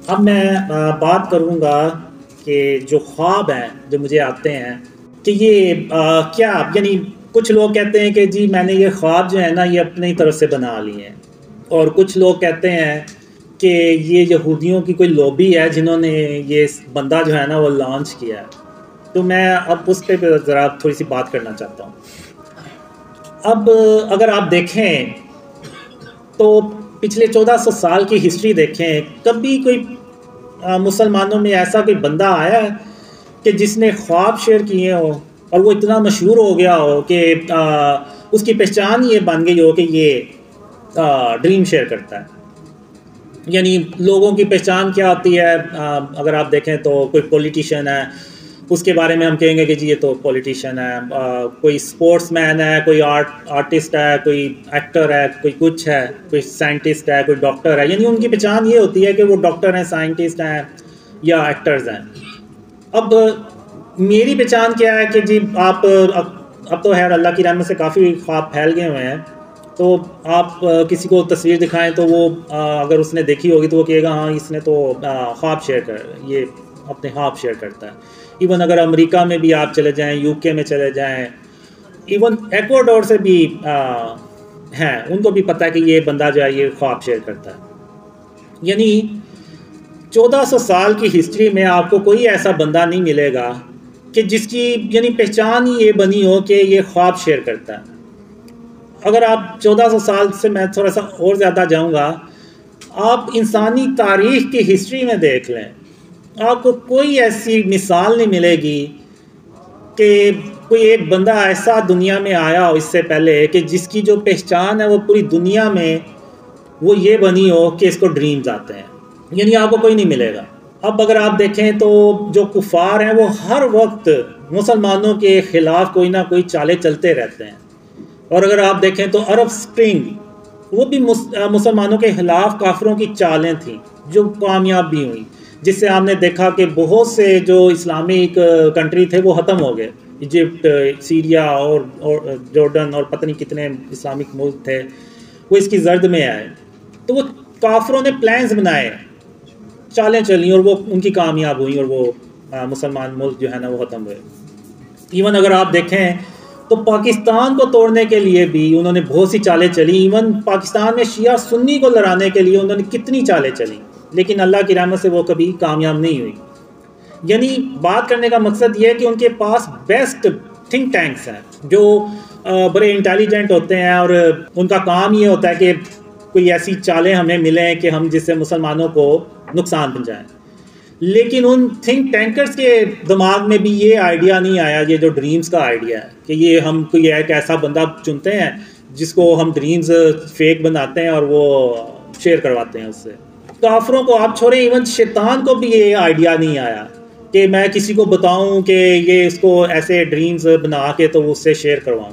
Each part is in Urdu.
اب میں بات کروں گا کہ جو خواب ہیں جو مجھے آتے ہیں کہ یہ کیا یعنی کچھ لوگ کہتے ہیں کہ جی میں نے یہ خواب جو ہے نا یہ اپنی طرف سے بنا لیے ہیں، اور کچھ لوگ کہتے ہیں کہ یہ یہودیوں کی کوئی لوبی ہے جنہوں نے یہ بندہ جو ہے نا وہ لانچ کیا ہے۔ تو میں اب اس پہ ذرا تھوڑی سی بات کرنا چاہتا ہوں۔ اب اگر آپ دیکھیں تو پچھلے 1400 سال کی ہسٹری دیکھیں، کبھی کوئی مسلمانوں میں ایسا کوئی بندہ آیا ہے کہ جس نے خواب شیئر کیے ہو اور وہ اتنا مشہور ہو گیا ہو کہ اس کی پہچان یہ بن گئی ہو کہ یہ ڈریم شیئر کرتا ہے؟ یعنی لوگوں کی پہچان کیا ہوتی ہے؟ اگر آپ دیکھیں تو کوئی پولیٹیشین ہے، اس کے بارے میں ہم کہیں گے کہ جی یہ تو پولیٹیشین ہے، کوئی سپورٹس مین ہے، کوئی آرٹسٹ ہے، کوئی ایکٹر ہے، کوئی کچھ ہے، کوئی سائنٹسٹ ہے، کوئی ڈاکٹر ہے۔ یعنی ان کی پہچان یہ ہوتی ہے کہ وہ ڈاکٹر ہیں، سائنٹسٹ ہیں یا ایکٹرز ہیں۔ اب میری پہچان کیا ہے کہ جی آپ اب تو خیر اللہ کی رحمت سے کافی خواب پھیل گئے ہوئے ہیں، تو آپ کسی کو تصویر دکھائیں تو وہ اگر اس نے دیکھی ہوگی تو وہ کہے گا ہاں اس نے تو خواب شیئر کر یہ اپنے خواب شیئر کرتا ہے۔ ایون اگر امریکہ میں بھی آپ چلے جائیں، یو کے میں چلے جائیں، ایون ایکواڈور سے بھی ہیں، ان کو بھی پتہ ہے کہ یہ بندہ جو ہے یہ خواب شیئر کرتا ہے۔ یعنی 1400 سال کی ہسٹری میں آپ کو کوئی ایسا بندہ نہیں ملے گا کہ جس کی یعنی پہچان ہی یہ بنی ہو کہ یہ خواب شیئر کرتا ہے۔ اگر آپ 1400 سال سے میں تھوڑا سا اور زیادہ جاؤں گا، آپ انسانی تاریخ کی ہسٹری میں دیکھ لیں، آپ کو کوئی ایسی مثال نہیں ملے گی کہ کوئی ایک بندہ ایسا دنیا میں آیا ہو اس سے پہلے کہ جس کی جو پہچان ہے وہ پوری دنیا میں وہ یہ بنی ہو کہ اس کو ڈریمز آتے ہیں۔ یعنی آپ کو کوئی نہیں ملے گا۔ اب اگر آپ دیکھیں تو جو کفار ہیں وہ ہر وقت مسلمانوں کے خلاف کوئی نہ کوئی چالیں چلتے رہتے ہیں، اور اگر آپ دیکھیں تو عرب سپرنگ وہ بھی مسلمانوں کے خلاف کافروں کی چالیں تھیں جو کامیاب بھی ہوئیں، جس سے آپ نے دیکھا کہ بہت سے جو اسلامک کنٹری تھے وہ ختم ہو گئے۔ ایجپٹ، سیریا اور جارڈن اور پتہ نہیں کتنے اسلامک ملک تھے وہ اس کی زرد میں آئے۔ تو وہ کافروں نے پلانز بنائے، چالیں چلیں اور وہ ان کی کامیاب ہوئیں، اور وہ مسلمان ملک جو ہے نا وہ ختم ہوئے۔ ایون اگر آپ دیکھیں تو پاکستان کو توڑنے کے لیے بھی انہوں نے بہت سی چالیں چلی، ایون پاکستان میں شیعہ سنی کو لڑانے کے لیے انہوں نے کتنی چالیں چلی، لیکن اللہ کی رحمت سے وہ کبھی کامیاب نہیں ہوئی۔ یعنی بات کرنے کا مقصد یہ ہے کہ ان کے پاس بیسٹ تھنک ٹینکس ہیں جو بڑے انٹیلیجنٹ ہوتے ہیں، اور ان کا کام یہ ہوتا ہے کہ کوئی ایسی چالیں ہمیں ملیں کہ ہم جس سے مسلمانوں کو نقصان پہنچائیں۔ لیکن ان تھنک ٹینکرز کے دماغ میں بھی یہ آئیڈیا نہیں آیا، یہ جو ڈریمز کا آئیڈیا ہے کہ یہ ہم کوئی ایک ایسا بندہ چنتے ہیں جس کو ہم ڈریمز فیک بناتے ہیں اور وہ شیئر کرواتے ہیں اس سے۔ کافروں کو آپ چھوڑیں، ایون شیطان کو بھی یہ آئیڈیا نہیں آیا کہ میں کسی کو بتاؤں کہ یہ اس کو ایسے ڈریمز بنا کے تو اس سے شیئر کرواؤں۔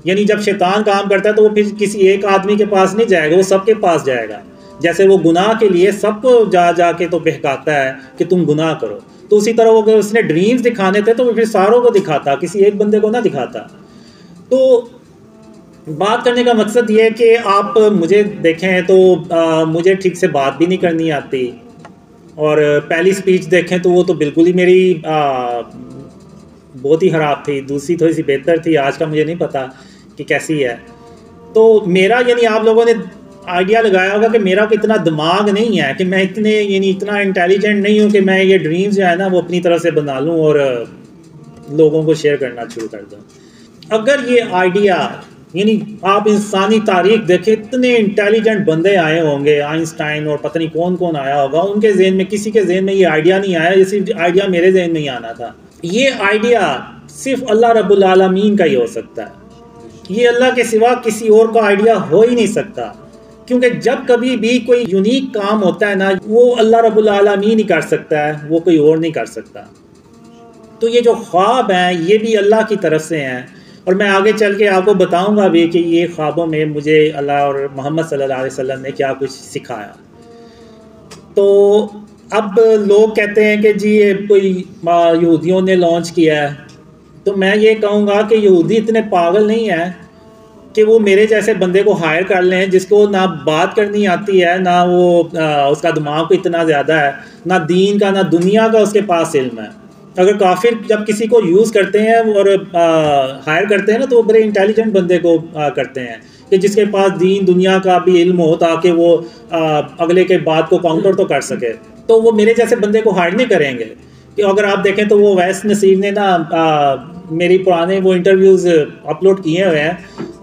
یعنی جب شیطان کام کرتا ہے تو وہ پھر کسی ایک آدمی کے پاس نہیں جائے گا، وہ سب کے پاس جائے گا۔ جیسے وہ گناہ کے لیے سب کو جا کے تو بہکاتا ہے کہ تم گناہ کرو، تو اسی طرح وہ اس نے ڈریمز دکھانے تھے تو وہ پھر ساروں کو دکھاتا، کسی ایک بندے کو نہ دکھاتا۔ تو بات کرنے کا مقصد یہ ہے کہ آپ مجھے دیکھیں تو مجھے ٹھیک سے بات بھی نہیں کرنی آتی، اور پہلی سپیچ دیکھیں تو وہ تو بالکل ہی میری بہت ہی خراب تھی، دوسری تھوڑی سی بہتر تھی، آج کا مجھے نہیں پتا کہ کیسی ہے۔ تو میرا یعنی آپ لوگوں نے آئیڈیا لگایا ہوگا کہ میرا کوئی اتنا دماغ نہیں ہے کہ میں اتنا انٹیلیجنٹ نہیں ہوں کہ میں یہ ڈریمز جو ہے نا وہ اپنی طرف سے بنا لوں اور لوگوں کو شیئر کرنا شروع کر دوں۔ اگر یہ آئیڈیا یعنی آپ انسانی تاریخ دیکھیں، اتنے انٹیلیجنٹ بندے آئے ہوں گے، آئنسٹائن اور پتہ نہیں کون کون آیا ہوگا، ان کے ذہن میں کسی کے ذہن میں یہ آئیڈیا نہیں آیا، یہ صرف آئیڈیا میرے ذہن میں ہی آنا تھا۔ یہ آئیڈیا صرف اللہ رب العالمین کا ہی ہو سکتا ہے، یہ اللہ کے سوا کسی اور کا آئیڈیا ہو ہی نہیں سکتا، کیونکہ جب کبھی بھی کوئی یونیک کام ہوتا ہے نا وہ اللہ رب العالمین ہی کر سکتا ہے، وہ کوئی اور نہیں کر سکتا۔ تو یہ جو خواب ہیں یہ بھی اللہ کی طرف سے ہیں، اور میں آگے چل کے آپ کو بتاؤں گا بھی کہ یہ خوابوں میں مجھے اللہ اور محمد صلی اللہ علیہ وسلم نے کیا کچھ سکھایا۔ تو اب لوگ کہتے ہیں کہ جی یہ کوئی یہودیوں نے لانچ کیا ہے، تو میں یہ کہوں گا کہ یہودی اتنے پاگل نہیں ہیں کہ وہ میرے جیسے بندے کو ہائر کر لیں جس کو نہ بات کرنی آتی ہے، نہ وہ اس کا دماغ کو اتنا زیادہ ہے، نہ دین کا نہ دنیا کا اس کے پاس علم ہے۔ اگر کافر جب کسی کو یوز کرتے ہیں اور ہائر کرتے ہیں نا، تو وہ بڑے انٹیلیجنٹ بندے کو کرتے ہیں کہ جس کے پاس دین دنیا کا بھی علم ہو تاکہ وہ اگلے کے بات کو کاؤنٹر تو کر سکے۔ تو وہ میرے جیسے بندے کو ہائر نہیں کریں گے۔ کہ اگر آپ دیکھیں تو وہ ویس نصیر نے نا میری پرانے وہ انٹرویوز اپلوڈ کیے ہوئے ہیں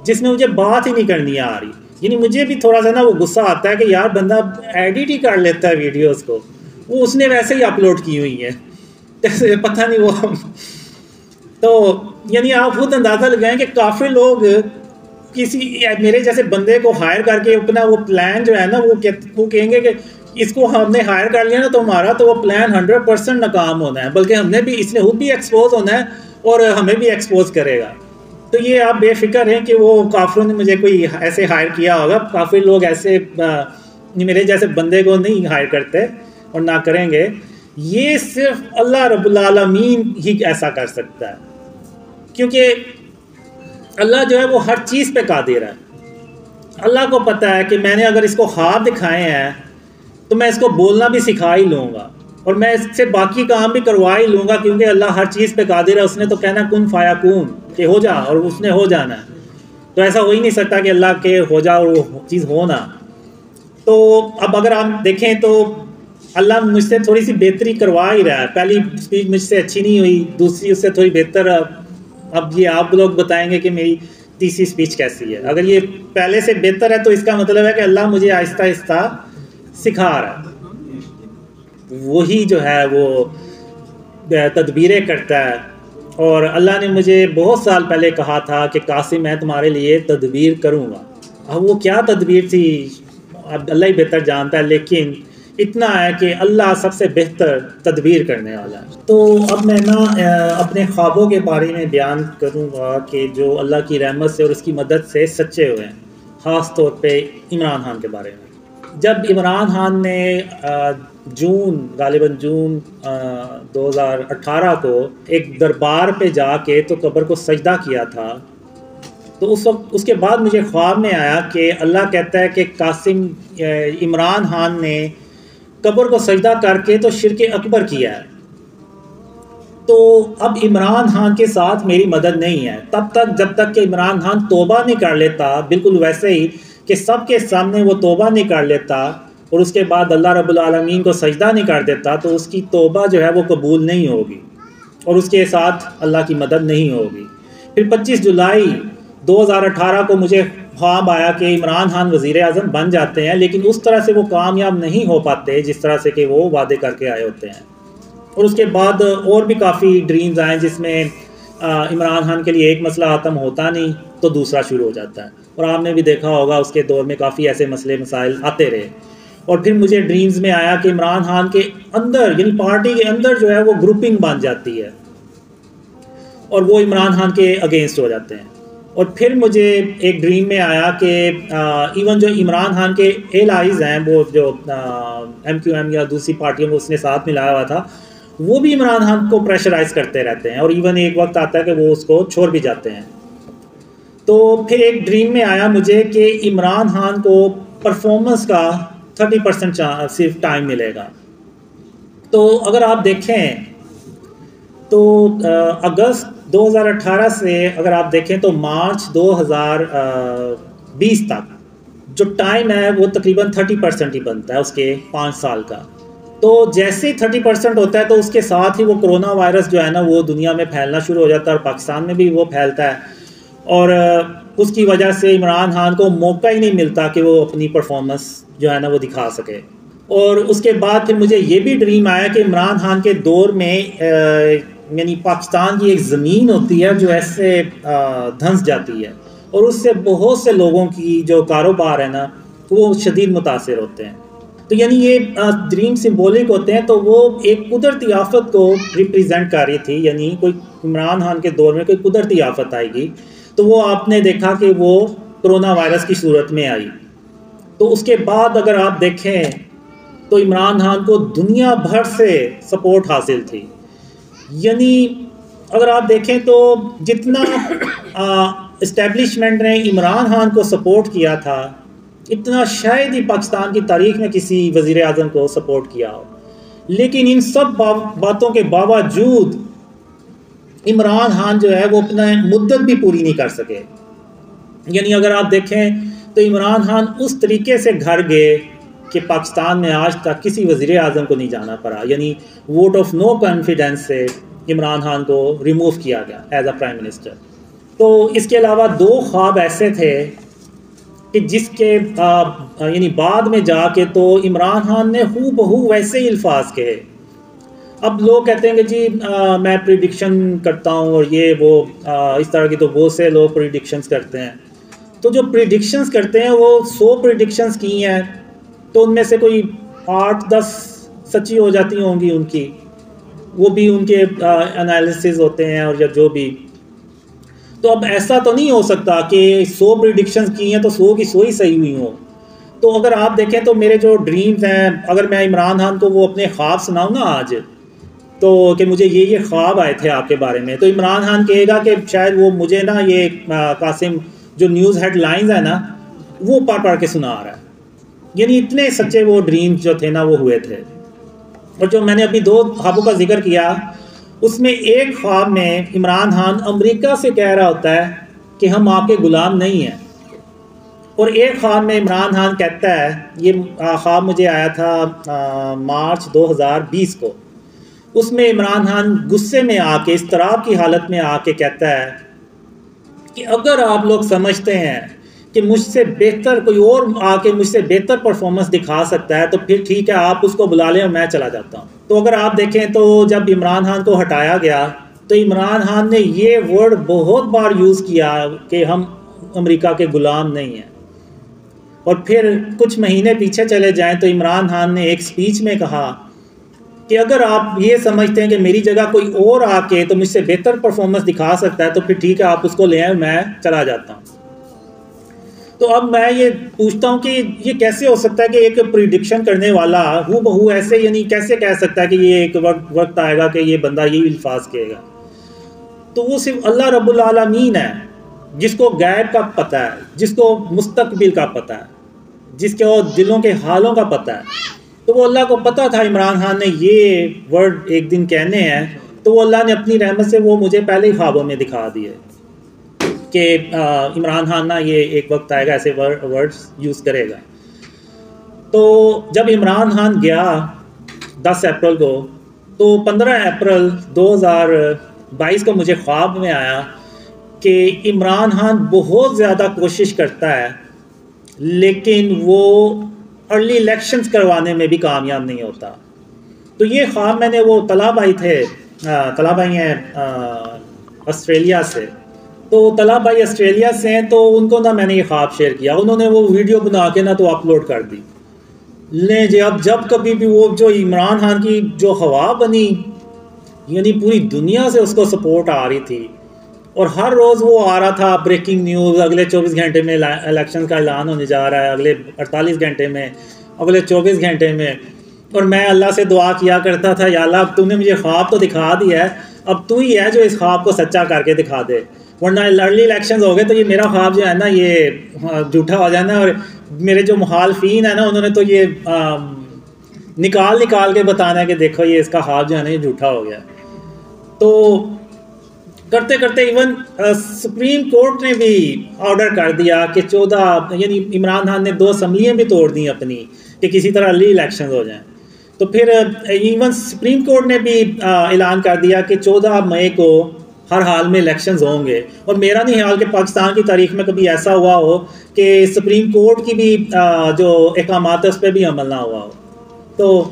جس میں مجھے بات ہی نہیں کرنی آ رہی، یعنی مجھے بھی تھوڑا سا نا وہ غصہ آتا ہے کہ یار بندہ ایڈٹ ہی کر لیتا ہے ویڈیوز کو، وہ اس نے ویسے ہی اپلوڈ کی ہوئی ہیں، پتہ نہیں وہ تو یعنی آپ خود اندازہ لگائیں کہ کافی لوگ کسی میرے جیسے بندے کو ہائر کر کے اپنا وہ پلان جو ہے نا وہ کہیں گے کہ اس کو ہم نے ہائر کر لیا نا تو ہمارا تو وہ پلان 100% ناکام ہونا ہے، بلکہ ہم نے بھی اس نے خود بھی ایکسپوز ہونا ہے اور ہمیں بھی ایکسپوز کرے گا۔ تو یہ آپ بے فکر ہیں کہ وہ کافروں نے مجھے کوئی ایسے ہائر کیا ہوگا، کافی لوگ ایسے میرے جیسے بندے کو نہیں ہائر کرتے اور نہ کریں گے۔ یہ صرف اللہ رب العالمین ہی ایسا کر سکتا ہے، کیونکہ اللہ جو ہے وہ ہر چیز پہ قادر ہے۔ اللہ کو پتہ ہے کہ میں نے اگر اس کو خواب دکھائے ہیں تو میں اس کو بولنا بھی سکھا ہی لوں گا اور میں اس سے باقی کام بھی کروا ہی لوں گا، کیونکہ اللہ ہر چیز پہ قادر ہے۔ اس نے تو کہنا کن فیکون کہ ہو جا، اور اس نے ہو جانا ہے۔ تو ایسا ہو ہی نہیں سکتا کہ اللہ کے ہو جا اور وہ چیز ہونا۔ تو اب اگر آپ دیکھیں تو اللہ مجھ سے تھوڑی سی بہتری کروا ہی رہا ہے۔ پہلی اسپیچ مجھ سے اچھی نہیں ہوئی، دوسری اس سے تھوڑی بہتر۔ اب یہ آپ لوگ بتائیں گے کہ میری تیسری اسپیچ کیسی ہے۔ اگر یہ پہلے سے بہتر ہے تو اس کا مطلب ہے کہ اللہ مجھے آہستہ آہستہ سکھا رہا ہے، وہی جو ہے وہ تدبیریں کرتا ہے۔ اور اللہ نے مجھے بہت سال پہلے کہا تھا کہ قاسم میں تمہارے لیے تدبیر کروں گا۔ اب وہ کیا تدبیر تھی اب اللہ ہی بہتر جانتا ہے، لیکن اتنا ہے کہ اللہ سب سے بہتر تدبیر کرنے والا ہے۔ تو اب میں نا اپنے خوابوں کے بارے میں بیان کروں گا کہ جو اللہ کی رحمت سے اور اس کی مدد سے سچے ہوئے ہیں، خاص طور پہ عمران خان کے بارے میں۔ جب عمران خان نے غالباً جون 2018 کو ایک دربار پہ جا کے تو قبر کو سجدہ کیا تھا، تو اس وقت اس کے بعد مجھے خواب میں آیا کہ اللہ کہتا ہے کہ قاسم عمران خان نے قبر کو سجدہ کر کے تو شرک اکبر کیا ہے، تو اب عمران خان کے ساتھ میری مدد نہیں ہے تب تک جب تک کہ عمران خان توبہ نہیں کر لیتا، بالکل ویسے ہی کہ سب کے سامنے وہ توبہ نہیں کر لیتا اور اس کے بعد اللہ رب العالمین کو سجدہ نہیں کر دیتا، تو اس کی توبہ جو ہے وہ قبول نہیں ہوگی اور اس کے ساتھ اللہ کی مدد نہیں ہوگی۔ پھر 25 جولائی 2018 کو مجھے خواب آیا کہ عمران خان وزیر اعظم بن جاتے ہیں، لیکن اس طرح سے وہ کامیاب نہیں ہو پاتے جس طرح سے کہ وہ وعدے کر کے آئے ہوتے ہیں۔ اور اس کے بعد اور بھی کافی ڈریمز آئیں جس میں عمران خان کے لیے ایک مسئلہ ختم ہوتا نہیں تو دوسرا شروع ہو جاتا ہے، اور آپ نے بھی دیکھا ہوگا اس کے دور میں کافی ایسے مسئلے مسائل آتے رہے۔ اور پھر مجھے ڈریمز میں آیا کہ عمران خان کے اندر یعنی پارٹی کے اندر جو ہے وہ گروپنگ بن جاتی ہے اور وہ عمران خان کے اگینسٹ ہو جاتے ہیں۔ اور پھر مجھے ایک ڈریم میں آیا کہ ایون جو عمران خان کے ایلائز ہیں، وہ جو MQM یا دوسری پارٹیوں کو اس نے ساتھ ملایا ہوا تھا، وہ بھی عمران خان کو پریشرائز کرتے رہتے ہیں، اور ایون ایک وقت آتا ہے کہ وہ اس کو چھوڑ بھی جاتے ہیں۔ تو پھر ایک ڈریم میں آیا مجھے کہ عمران خان کو پرفارمنس کا 30% صرف ٹائم ملے گا۔ تو اگر آپ دیکھیں تو اگست 2018 سے اگر آپ دیکھیں تو مارچ 2020 تک جو ٹائم ہے وہ تقریباً 30% ہی بنتا ہے اس کے 5 سال کا۔ تو جیسے ہی 30% ہوتا ہے تو اس کے ساتھ ہی وہ کرونا وائرس جو ہے نا وہ دنیا میں پھیلنا شروع ہو جاتا ہے، اور پاکستان میں بھی وہ پھیلتا ہے، اور اس کی وجہ سے عمران خان کو موقع ہی نہیں ملتا کہ وہ اپنی پرفارمنس جو ہے نا وہ دکھا سکے۔ اور اس کے بعد پھر مجھے یہ بھی ڈریم آیا کہ عمران خان کے دور میں یعنی پاکستان کی ایک زمین ہوتی ہے جو ایسے دھنس جاتی ہے، اور اس سے بہت سے لوگوں کی جو کاروبار ہے نا وہ شدید متاثر ہوتے ہیں۔ تو یعنی یہ ڈریم سمبولک ہوتے ہیں، تو وہ ایک قدرتی آفت کو ریپریزنٹ کر رہی تھی، یعنی کوئی عمران خان کے دور میں کوئی قدرتی آفت آئے گی، تو وہ آپ نے دیکھا کہ وہ کرونا وائرس کی صورت میں آئی۔ تو اس کے بعد اگر آپ دیکھیں تو عمران خان کو دنیا بھر سے سپورٹ حاصل تھی، یعنی اگر آپ دیکھیں تو جتنا اسٹیبلشمنٹ نے عمران خان کو سپورٹ کیا تھا اتنا شاید ہی پاکستان کی تاریخ میں کسی وزیر اعظم کو سپورٹ کیا ہو. لیکن ان سب باتوں کے باوجود عمران خان جو ہے وہ اپنا مدت بھی پوری نہیں کر سکے. یعنی اگر آپ دیکھیں تو عمران خان اس طریقے سے گھر گئے کہ پاکستان میں آج تک کسی وزیر اعظم کو نہیں جانا پڑا. یعنی ووٹ آف نو کانفیڈنس سے عمران خان کو ریموو کیا گیا ایز اے پرائم منسٹر. تو اس کے علاوہ 2 خواب ایسے تھے کہ جس کے یعنی بعد میں جا کے تو عمران خان نے ہو بہو ویسے ہی الفاظ کہے. اب لوگ کہتے ہیں کہ جی میں پریڈکشن کرتا ہوں اور یہ وہ اس طرح کی تو بہت سے لوگ پریڈکشنز کرتے ہیں. تو جو پریڈکشنز کرتے ہیں وہ 100 پریڈکشنز کی ہیں تو ان میں سے کوئی 8-10 سچی ہو جاتی ہوں گی ان کی, وہ بھی ان کے انالیسز ہوتے ہیں اور یا جو بھی. تو اب ایسا تو نہیں ہو سکتا کہ 100 پریڈکشنز کی ہیں تو 100 کی 100 ہی صحیح ہوئی ہوں. تو اگر آپ دیکھیں تو میرے جو ڈریمز ہیں, اگر میں عمران خان کو وہ اپنے خواب سناؤں نا آج تو کہ مجھے یہ خواب آئے تھے آپ کے بارے میں, تو عمران خان کہے گا کہ شاید وہ مجھے نا یہ قاسم جو نیوز ہیڈ لائنز ہیں نا وہ پڑھ کے سنا رہا ہے. یعنی اتنے سچے وہ ڈریمز جو تھے نا وہ ہوئے تھے. اور جو میں نے اپنی 2 خوابوں کا ذکر کیا اس میں ایک خواب میں عمران خان امریکہ سے کہہ رہا ہوتا ہے کہ ہم آپ کے غلام نہیں ہیں, اور ایک خواب میں عمران خان کہتا ہے, یہ خواب مجھے آیا تھا مارچ 2020 کو, اس میں عمران خان غصے میں آ کے اضطراب کی حالت میں آ کے کہتا ہے کہ اگر آپ لوگ سمجھتے ہیں کہ مجھ سے بہتر کوئی اور آ کے مجھ سے بہتر پرفارمنس دکھا سکتا ہے تو پھر ٹھیک ہے آپ اس کو بلا لیں اور میں چلا جاتا ہوں. تو اگر آپ دیکھیں تو جب عمران خان کو ہٹایا گیا تو عمران خان نے یہ ورڈ بہت بار یوز کیا کہ ہم امریکہ کے غلام نہیں ہیں. اور پھر کچھ مہینے پیچھے چلے جائیں تو عمران خان نے ایک سپیچ میں کہا کہ اگر آپ یہ سمجھتے ہیں کہ میری جگہ کوئی اور آ کے تو مجھ سے بہتر پرفارمنس دکھا سکتا ہے تو پھر ٹھیک ہے آپ اس کو لے آئیں, میں چلا جاتا ہوں. تو اب میں یہ پوچھتا ہوں کہ یہ کیسے ہو سکتا ہے کہ ایک پریڈکشن کرنے والا ہو بہو ایسے یعنی کیسے کہہ سکتا ہے کہ یہ ایک وقت آئے گا کہ یہ بندہ یہی الفاظ کہے گا. تو وہ صرف اللہ رب العالمین ہے جس کو غیب کا پتہ ہے, جس کو مستقبل کا پتہ ہے, جس کے دلوں کے حالوں کا پتہ ہے. تو وہ اللہ کو پتہ تھا عمران خان نے یہ ورڈ ایک دن کہنے ہیں, تو وہ اللہ نے اپنی رحمت سے وہ مجھے پہلے ہی خوابوں میں دکھا دیے کہ عمران خان نا یہ ایک وقت آئے گا ایسے ورڈز یوز کرے گا. تو جب عمران خان گیا 10 اپریل کو, تو 15 اپریل 2022 کو مجھے خواب میں آیا کہ عمران خان بہت زیادہ کوشش کرتا ہے لیکن وہ ارلی الیکشنز کروانے میں بھی کامیاب نہیں ہوتا. تو یہ خواب میں نے وہ طلحہ بھائی تھے, طلحہ بھائی ہیں آسٹریلیا سے, تو طلحہ بھائی آسٹریلیا سے ہیں, تو ان کو نا میں نے یہ خواب شیئر کیا, انہوں نے وہ ویڈیو بنا کے نا تو اپلوڈ کر دی. لیں جی اب جب کبھی بھی وہ جو عمران خان کی جو ہوا بنی یعنی پوری دنیا سے اس کو سپورٹ آ رہی تھی, اور ہر روز وہ آ رہا تھا بریکنگ نیوز, اگلے 24 گھنٹے میں الیکشن کا اعلان ہونے جا رہا ہے, اگلے 48 گھنٹے میں, اگلے 24 گھنٹے میں. اور میں اللہ سے دعا کیا کرتا تھا, یا اللہ اب تو نے مجھے خواب تو دکھا دیا ہے, اب تو ہی ہے جو اس خواب کو سچا کر کے دکھا دے, ورنہ ارلی الیکشنز ہو گئے تو یہ میرا خواب جو ہے نا یہ جھوٹا ہو جانا ہے. اور میرے جو مخالفین ہیں نا انہوں نے تو یہ نکال کے بتانا ہے کہ دیکھو یہ اس کا خواب جو ہے نا یہ جھوٹا ہو گیا. تو کرتے کرتے ایون سپریم کورٹ نے بھی آرڈر کر دیا کہ 14 یعنی عمران خان نے 2 اسمبلیاں بھی توڑ دیں اپنی کہ کسی طرح ارلی الیکشنز ہو جائیں. تو پھر ایون سپریم کورٹ نے بھی اعلان کر دیا کہ 14 مئی کو ہر حال میں الیکشنز ہوں گے. اور میرا نہیں خیال کہ پاکستان کی تاریخ میں کبھی ایسا ہوا ہو کہ سپریم کورٹ کی بھی جو احکامات ہے اس پہ بھی عمل نہ ہوا ہو. تو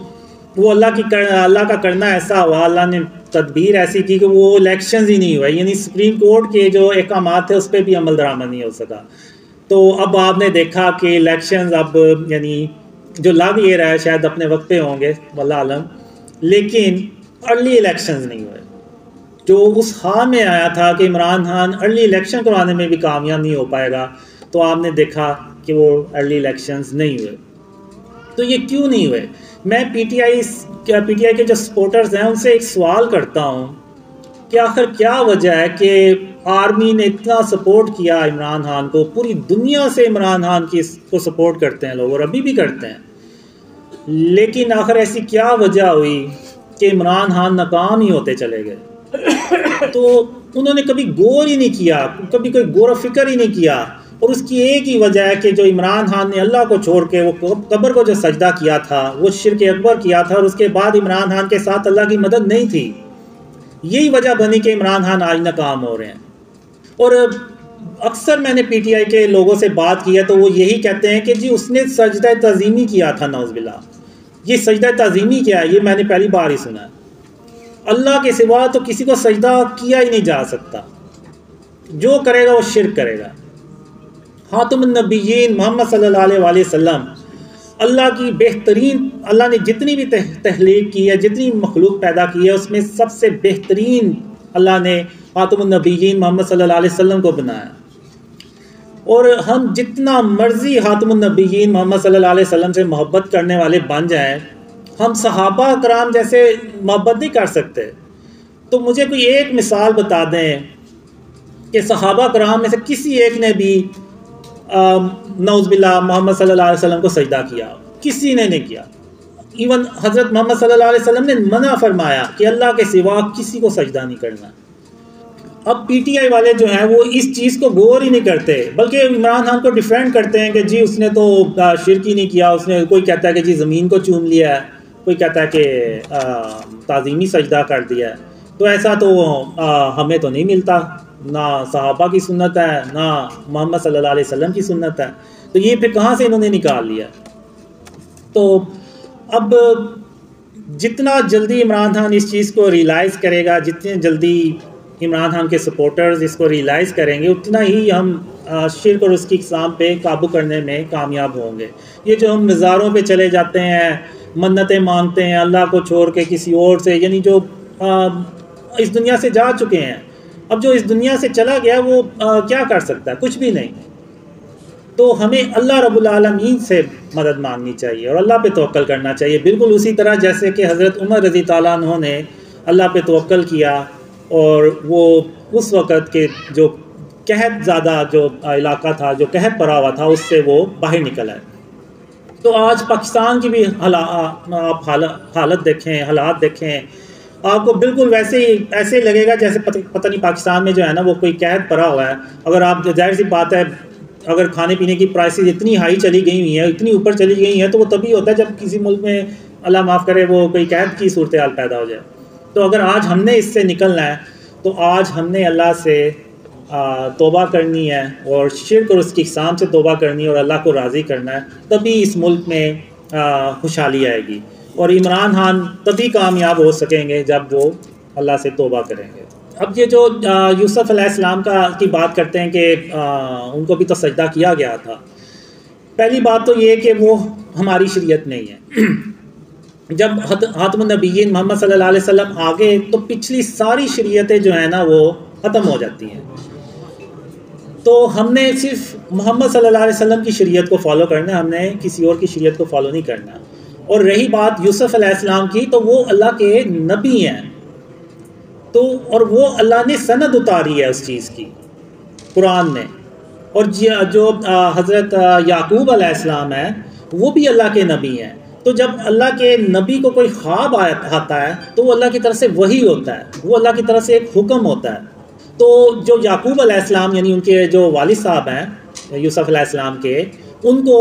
وہ اللہ کا کرنا ایسا ہوا, اللہ نے تدبیر ایسی کی کہ وہ الیکشنز ہی نہیں ہوئے, یعنی سپریم کورٹ کے جو احکامات تھے اس پہ بھی عمل درآمد نہیں ہو سکا. تو اب آپ نے دیکھا کہ الیکشنز اب یعنی جو لگ یہ رہا ہے شاید اپنے وقت پہ ہوں گے واللہ عالم, لیکن ارلی الیکشنز نہیں ہوئے. جو اس خواب میں آیا تھا کہ عمران خان ارلی الیکشن کرانے میں بھی کامیاب نہیں ہو پائے گا, تو آپ نے دیکھا کہ وہ ارلی الیکشنز نہیں ہوئے. تو یہ کیوں نہیں ہوئے؟ میں پی ٹی آئی کے جو سپورٹرز ہیں ان سے ایک سوال کرتا ہوں کہ آخر کیا وجہ ہے کہ آرمی نے اتنا سپورٹ کیا عمران خان کو، پوری دنیا سے عمران خان کو سپورٹ کرتے ہیں لوگ، اور ابھی بھی کرتے ہیں، لیکن آخر ایسی کیا وجہ ہوئی کہ عمران خان ناکام ہی ہوتے چلے گئے؟ تو انہوں نے کبھی غور ہی نہیں کیا، کبھی کوئی غور و فکر ہی نہیں کیا، اور اس کی ایک ہی وجہ ہے کہ جو عمران خان نے اللہ کو چھوڑ کے وہ قبر کو جو سجدہ کیا تھا، وہ شرک اکبر کیا تھا، اور اس کے بعد عمران خان کے ساتھ اللہ کی مدد نہیں تھی، یہی وجہ بنی کہ عمران خان آج ناکام ہو رہے ہیں۔ اور اکثر میں نے پی ٹی آئی کے لوگوں سے بات کی ہے تو وہ یہی کہتے ہیں کہ جی اس نے سجدہ تعظیمی کیا تھا، نعوذ باللہ۔ یہ سجدہ تعظیمی کیا ہے؟ یہ میں نے پہلی بار ہی سنا ہے۔ اللہ کے سوا تو کسی کو سجدہ کیا ہی نہیں جا سکتا، جو کرے گا وہ شرک کرے گا۔ خاتم النبیین محمد صلی اللہ علیہ وآلہ وسلم اللہ کی بہترین، اللہ نے جتنی بھی تخلیق کی ہے، جتنی مخلوق پیدا کی ہے، اس میں سب سے بہترین اللہ نے خاتم النبیین محمد صلی اللہ علیہ وسلم کو بنایا۔ اور ہم جتنا مرضی خاتم النبیین محمد صلی اللہ علیہ وسلم سے محبت کرنے والے بن جائیں، ہم صحابہ کرام جیسے محبت نہیں کر سکتے۔ تو مجھے کوئی ایک مثال بتا دیں کہ صحابہ کرام میں سے کسی ایک نے بھی نعوذ باللہ محمد صلی اللہ علیہ وسلم کو سجدہ کیا؟ کسی نے نہیں کیا۔ ایون حضرت محمد صلی اللہ علیہ وسلم نے منع فرمایا کہ اللہ کے سوا کسی کو سجدہ نہیں کرنا۔ اب پی ٹی آئی والے جو ہیں وہ اس چیز کو غور ہی نہیں کرتے، بلکہ عمران خان کو ڈیفینڈ کرتے ہیں کہ جی اس نے تو شرک ہی نہیں کیا، اس نے، کوئی کہتا ہے کہ جی زمین کو چوم لیا ہے، کوئی کہتا ہے کہ تعظیمی سجدہ کر دیا ہے۔ تو ایسا تو ہمیں تو نہیں ملتا، نہ صحابہ کی سنت ہے، نہ محمد صلی اللہ علیہ وسلم کی سنت ہے، تو یہ پھر کہاں سے انہوں نے نکال لیا؟ تو اب جتنا جلدی عمران خان اس چیز کو ریئلائز کرے گا، جتنے جلدی عمران خان کے سپورٹرز اس کو ریئلائز کریں گے، اتنا ہی ہم شرک اور اس کی اقسام پہ قابو کرنے میں کامیاب ہوں گے۔ یہ جو ہم مزاروں پہ چلے جاتے ہیں، منتیں مانگتے ہیں اللہ کو چھوڑ کے کسی اور سے، یعنی جو اس دنیا سے جا چکے ہیں، اب جو اس دنیا سے چلا گیا وہ کیا کر سکتا ہے؟ کچھ بھی نہیں۔ تو ہمیں اللہ رب العالمین سے مدد مانگنی چاہیے اور اللہ پہ توکل کرنا چاہیے، بالکل اسی طرح جیسے کہ حضرت عمر رضی تعالیٰ عنہ نے اللہ پہ توکل کیا، اور وہ اس وقت کے جو قحط زیادہ جو علاقہ تھا، جو قحط پڑا ہوا تھا، اس سے وہ باہر نکل آئے۔ تو آج پاکستان کی بھی آپ حالت دیکھیں، حالات دیکھیں، آپ کو بالکل ویسے ہی ایسے لگے گا جیسے پتہ نہیں پاکستان میں جو ہے نا وہ کوئی قحط پڑا ہوا ہے۔ اگر آپ، ظاہر سی بات ہے، اگر کھانے پینے کی پرائسز اتنی ہائی چلی گئی ہوئی ہیں، اتنی اوپر چلی گئی ہیں، تو وہ تبھی ہوتا ہے جب کسی ملک میں اللہ معاف کرے وہ کوئی قحط کی صورتحال پیدا ہو جائے۔ تو اگر آج ہم نے اس سے نکلنا ہے تو آج ہم نے اللہ سے توبہ کرنی ہے، اور شرک اور اس کی اقسام سے توبہ کرنی ہے، اور اللہ کو راضی کرنا ہے، تبھی اس ملک میں خوشحالی آئے گی، اور عمران خان تبھی کامیاب ہو سکیں گے جب وہ اللہ سے توبہ کریں گے۔ اب یہ جو یوسف علیہ السلام کی بات کرتے ہیں کہ ان کو بھی تو سجدہ کیا گیا تھا، پہلی بات تو یہ کہ وہ ہماری شریعت نہیں ہے۔ جب خاتم النبیین محمد صلی اللہ علیہ وسلم آگے تو پچھلی ساری شریعتیں جو ہیں نا وہ ختم ہو جاتی ہیں، تو ہم نے صرف محمد صلی اللہ علیہ وسلم کی شریعت کو فالو کرنا ہے، ہم نے کسی اور کی شریعت کو فالو نہیں کرنا۔ اور رہی بات یوسف علیہ السلام کی، تو وہ اللہ کے نبی ہیں، تو اور وہ اللہ نے سند اتاری ہے اس چیز کی قرآن میں، اور جو حضرت یعقوب علیہ السلام ہیں وہ بھی اللہ کے نبی ہیں۔ تو جب اللہ کے نبی کو کوئی خواب آتا ہے تو وہ اللہ کی طرف سے وحی ہوتا ہے، وہ اللہ کی طرف سے ایک حکم ہوتا ہے۔ تو جو یعقوب علیہ السلام یعنی ان کے جو والد صاحب ہیں یوسف علیہ السلام کے، ان کو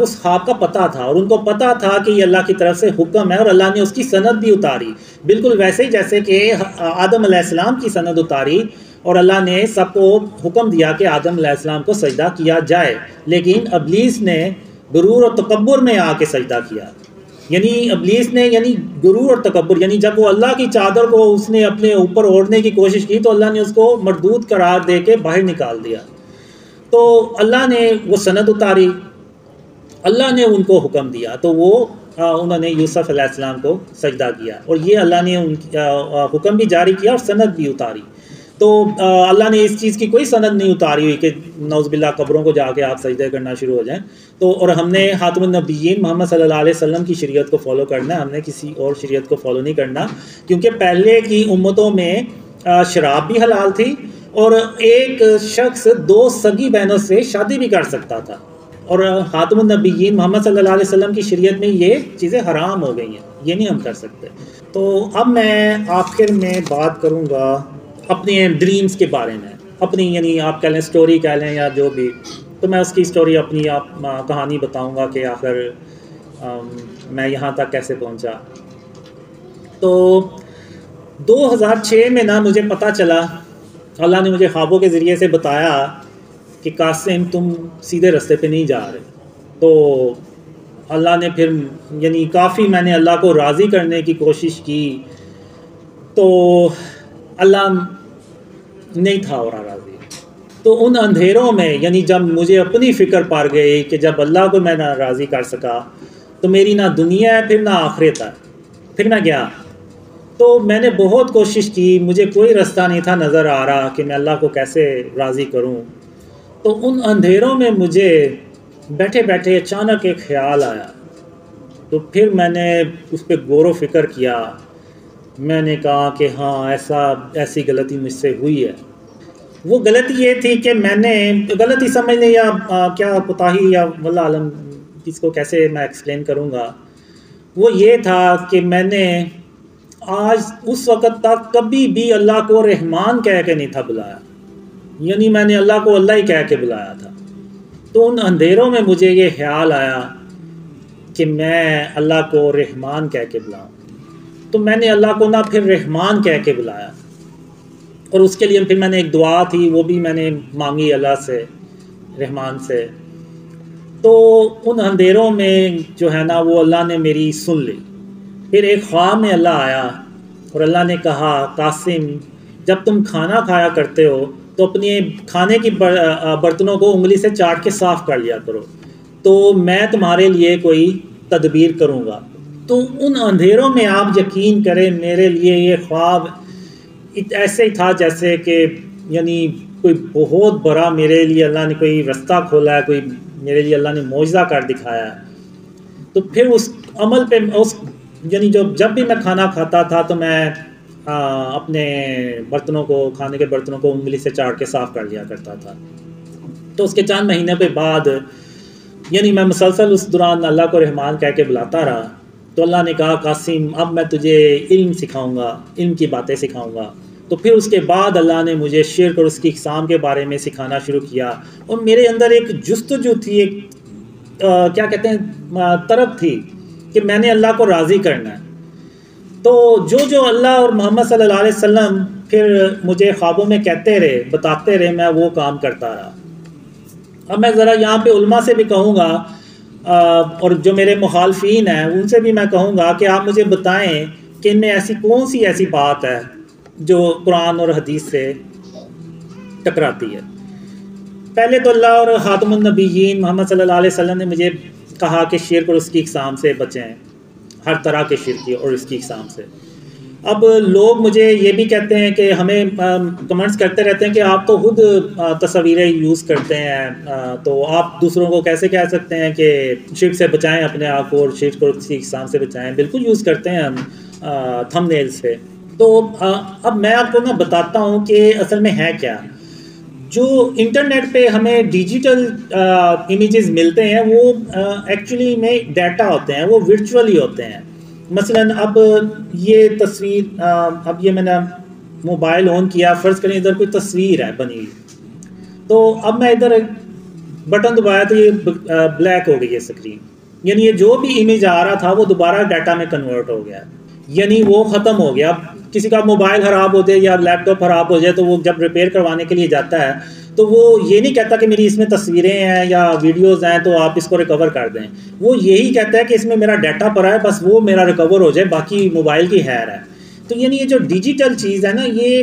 اس خواب کا پتہ تھا، اور ان کو پتہ تھا کہ یہ اللہ کی طرف سے حکم ہے، اور اللہ نے اس کی سند بھی اتاری، بالکل ویسے ہی جیسے کہ آدم علیہ السلام کی سند اتاری، اور اللہ نے سب کو حکم دیا کہ آدم علیہ السلام کو سجدہ کیا جائے، لیکن ابلیس نے غرور اور تکبر میں آ کے سجدہ کیا۔ یعنی ابلیس نے غرور اور تکبر، یعنی جب وہ اللہ کی چادر کو اس نے اپنے اوپر اوڑھنے کی کوشش کی تو اللہ نے اس کو مردود قرار دے کے باہر نکال دیا۔ تو اللہ نے وہ سند اتاری، اللہ نے ان کو حکم دیا، تو وہ انہوں نے یوسف علیہ السلام کو سجدہ کیا، اور یہ اللہ نے حکم بھی جاری کیا اور سند بھی اتاری۔ تو اللہ نے اس چیز کی کوئی سند نہیں اتاری ہوئی کہ نعوذ باللہ قبروں کو جا کے آپ سجدے کرنا شروع ہو جائیں۔ تو اور ہم نے خاتم النبیین محمد صلی اللہ علیہ وسلم کی شریعت کو فالو کرنا ہے، ہم نے کسی اور شریعت کو فالو نہیں کرنا، کیونکہ پہلے کی امتوں میں شراب بھی حلال تھی، اور ایک شخص 2 سگی بہنوں سے شادی بھی کر سکتا تھا، اور خاتم النبیین محمد صلی اللہ علیہ وسلم کی شریعت میں یہ چیزیں حرام ہو گئی ہیں، یہ نہیں ہم کر سکتے۔ تو اب میں آخر میں بات کروں گا اپنے ڈریمز کے بارے میں، اپنی یعنی آپ کہہ لیں سٹوری کہہ لیں یا جو بھی، تو میں اس کی سٹوری اپنی کہانی بتاؤں گا کہ آخر میں یہاں تک کیسے پہنچا۔ تو 2006 میں نا مجھے پتہ چلا، اللہ نے مجھے خوابوں کے ذریعے سے بتایا کہ قاسم تم سیدھے راستے پہ نہیں جا رہے۔ تو اللہ نے پھر یعنی کافی میں نے اللہ کو راضی کرنے کی کوشش کی، تو اللہ نہیں تھا اور راضی۔ تو ان اندھیروں میں یعنی جب مجھے اپنی فکر پڑ گئی کہ جب اللہ کو میں نہ راضی کر سکا تو میری نہ دنیا ہے پھر نہ آخرت ہے، پھر میں گیا۔ تو میں نے بہت کوشش کی، مجھے کوئی راستہ نہیں تھا نظر آ رہا کہ میں اللہ کو کیسے راضی کروں۔ تو ان اندھیروں میں مجھے بیٹھے بیٹھے اچانک ایک خیال آیا، تو پھر میں نے اس پہ غور و فکر کیا۔ میں نے کہا کہ ہاں ایسی غلطی مجھ سے ہوئی ہے۔ وہ غلطی یہ تھی کہ میں نے غلطی سمجھ لیں یا کیا کوتاہی یا واللہ عالم اس کو کیسے میں ایکسپلین کروں گا، وہ یہ تھا کہ میں نے آج اس وقت تک کبھی بھی اللہ کو رحمان کہہ کے نہیں تھا بلایا، یعنی میں نے اللہ کو اللہ ہی کہہ کے بلایا تھا۔ تو ان اندھیروں میں مجھے یہ خیال آیا کہ میں اللہ کو رحمان کہہ کے بلاؤں، تو میں نے اللہ کو نہ پھر رحمان کہہ کے بلایا، اور اس کے لیے پھر میں نے ایک دعا تھی وہ بھی میں نے مانگی اللہ سے، رحمان سے۔ تو ان اندھیروں میں جو ہے نا وہ اللہ نے میری سن لی۔ پھر ایک خواب میں اللہ آیا اور اللہ نے کہا قاسم جب تم کھانا کھایا کرتے ہو تو اپنے کھانے کی برتنوں کو انگلی سے چاٹ کے صاف کر لیا کرو، تو میں تمہارے لیے کوئی تدبیر کروں گا۔ تو ان اندھیروں میں آپ یقین کریں میرے لیے یہ خواب ایسے ہی تھا جیسے کہ یعنی کوئی بہت بڑا میرے لیے اللہ نے کوئی راستہ کھولا ہے، کوئی میرے لیے اللہ نے معجزہ کر دکھایا ہے۔ تو پھر اس عمل پہ یعنی جب بھی میں کھانا کھاتا تھا تو میں اپنے برتنوں کو، کھانے کے برتنوں کو انگلی سے چاٹ کے صاف کر لیا کرتا تھا۔ تو اس کے چند مہینے پہ بعد یعنی میں مسلسل اس دوران اللہ کو رحمان کہہ کے بلاتا رہا، تو اللہ نے کہا قاسم اب میں تجھے علم سکھاؤں گا، علم کی باتیں سکھاؤں گا۔ تو پھر اس کے بعد اللہ نے مجھے شرک اور اس کی اقسام کے بارے میں سکھانا شروع کیا، اور میرے اندر ایک جستجو تھی، ایک کیا کہتے ہیں طرف تھی کہ میں نے اللہ کو راضی کرنا ہے۔ تو جو اللہ اور محمد صلی اللہ علیہ وسلم پھر مجھے خوابوں میں کہتے رہے، بتاتے رہے، میں وہ کام کرتا رہا۔ اب میں ذرا یہاں پہ علماء سے بھی کہوں گا اور جو میرے مخالفین ہیں ان سے بھی میں کہوں گا کہ آپ مجھے بتائیں کہ ان میں ایسی کون سی ایسی بات ہے جو قرآن اور حدیث سے ٹکراتی ہے۔ پہلے تو اللہ اور خاتم النبیین محمد صلی اللہ علیہ وسلم نے مجھے کہا کہ شرک اور اس کی اقسام سے بچیں، ہر طرح کے شرک اور اس کی اقسام سے۔ اب لوگ مجھے یہ بھی کہتے ہیں کہ ہمیں کمنٹس کرتے رہتے ہیں کہ آپ تو خود تصویریں یوز کرتے ہیں، تو آپ دوسروں کو کیسے کہہ سکتے ہیں کہ شرک سے بچائیں اپنے آپ کو اور شرک اور اس کی اقسام سے بچائیں۔ بالکل یوز کرتے ہیں ہم تھم نیل سے۔ تو اب میں آپ کو نا بتاتا ہوں کہ اصل میں ہے کیا۔ جو انٹرنیٹ پہ ہمیں ڈیجیٹل امیجز ملتے ہیں وہ ایکچولی میں ڈیٹا ہوتے ہیں، وہ ورچولی ہوتے ہیں۔ مثلاً اب یہ تصویر، اب یہ میں نے موبائل آن کیا، فرض کریں ادھر کوئی تصویر ہے بنی ہوئی، تو اب میں ادھر بٹن دبایا تو یہ بلیک ہو گئی ہے اسکرین، یعنی یہ جو بھی امیج آ رہا تھا وہ دوبارہ ڈیٹا میں کنورٹ ہو گیا، یعنی وہ ختم ہو گیا۔ کسی کا موبائل خراب ہو جائے یا لیپ ٹاپ خراب ہو جائے تو وہ جب ریپیئر کروانے کے لیے جاتا ہے تو وہ یہ نہیں کہتا کہ میری اس میں تصویریں ہیں یا ویڈیوز ہیں تو آپ اس کو ریکور کر دیں، وہ یہی کہتا ہے کہ اس میں میرا ڈیٹا پڑا ہے، بس وہ میرا ریکور ہو جائے، باقی موبائل کی خیر ہے۔ تو یعنی یہ جو ڈیجیٹل چیز ہے نا یہ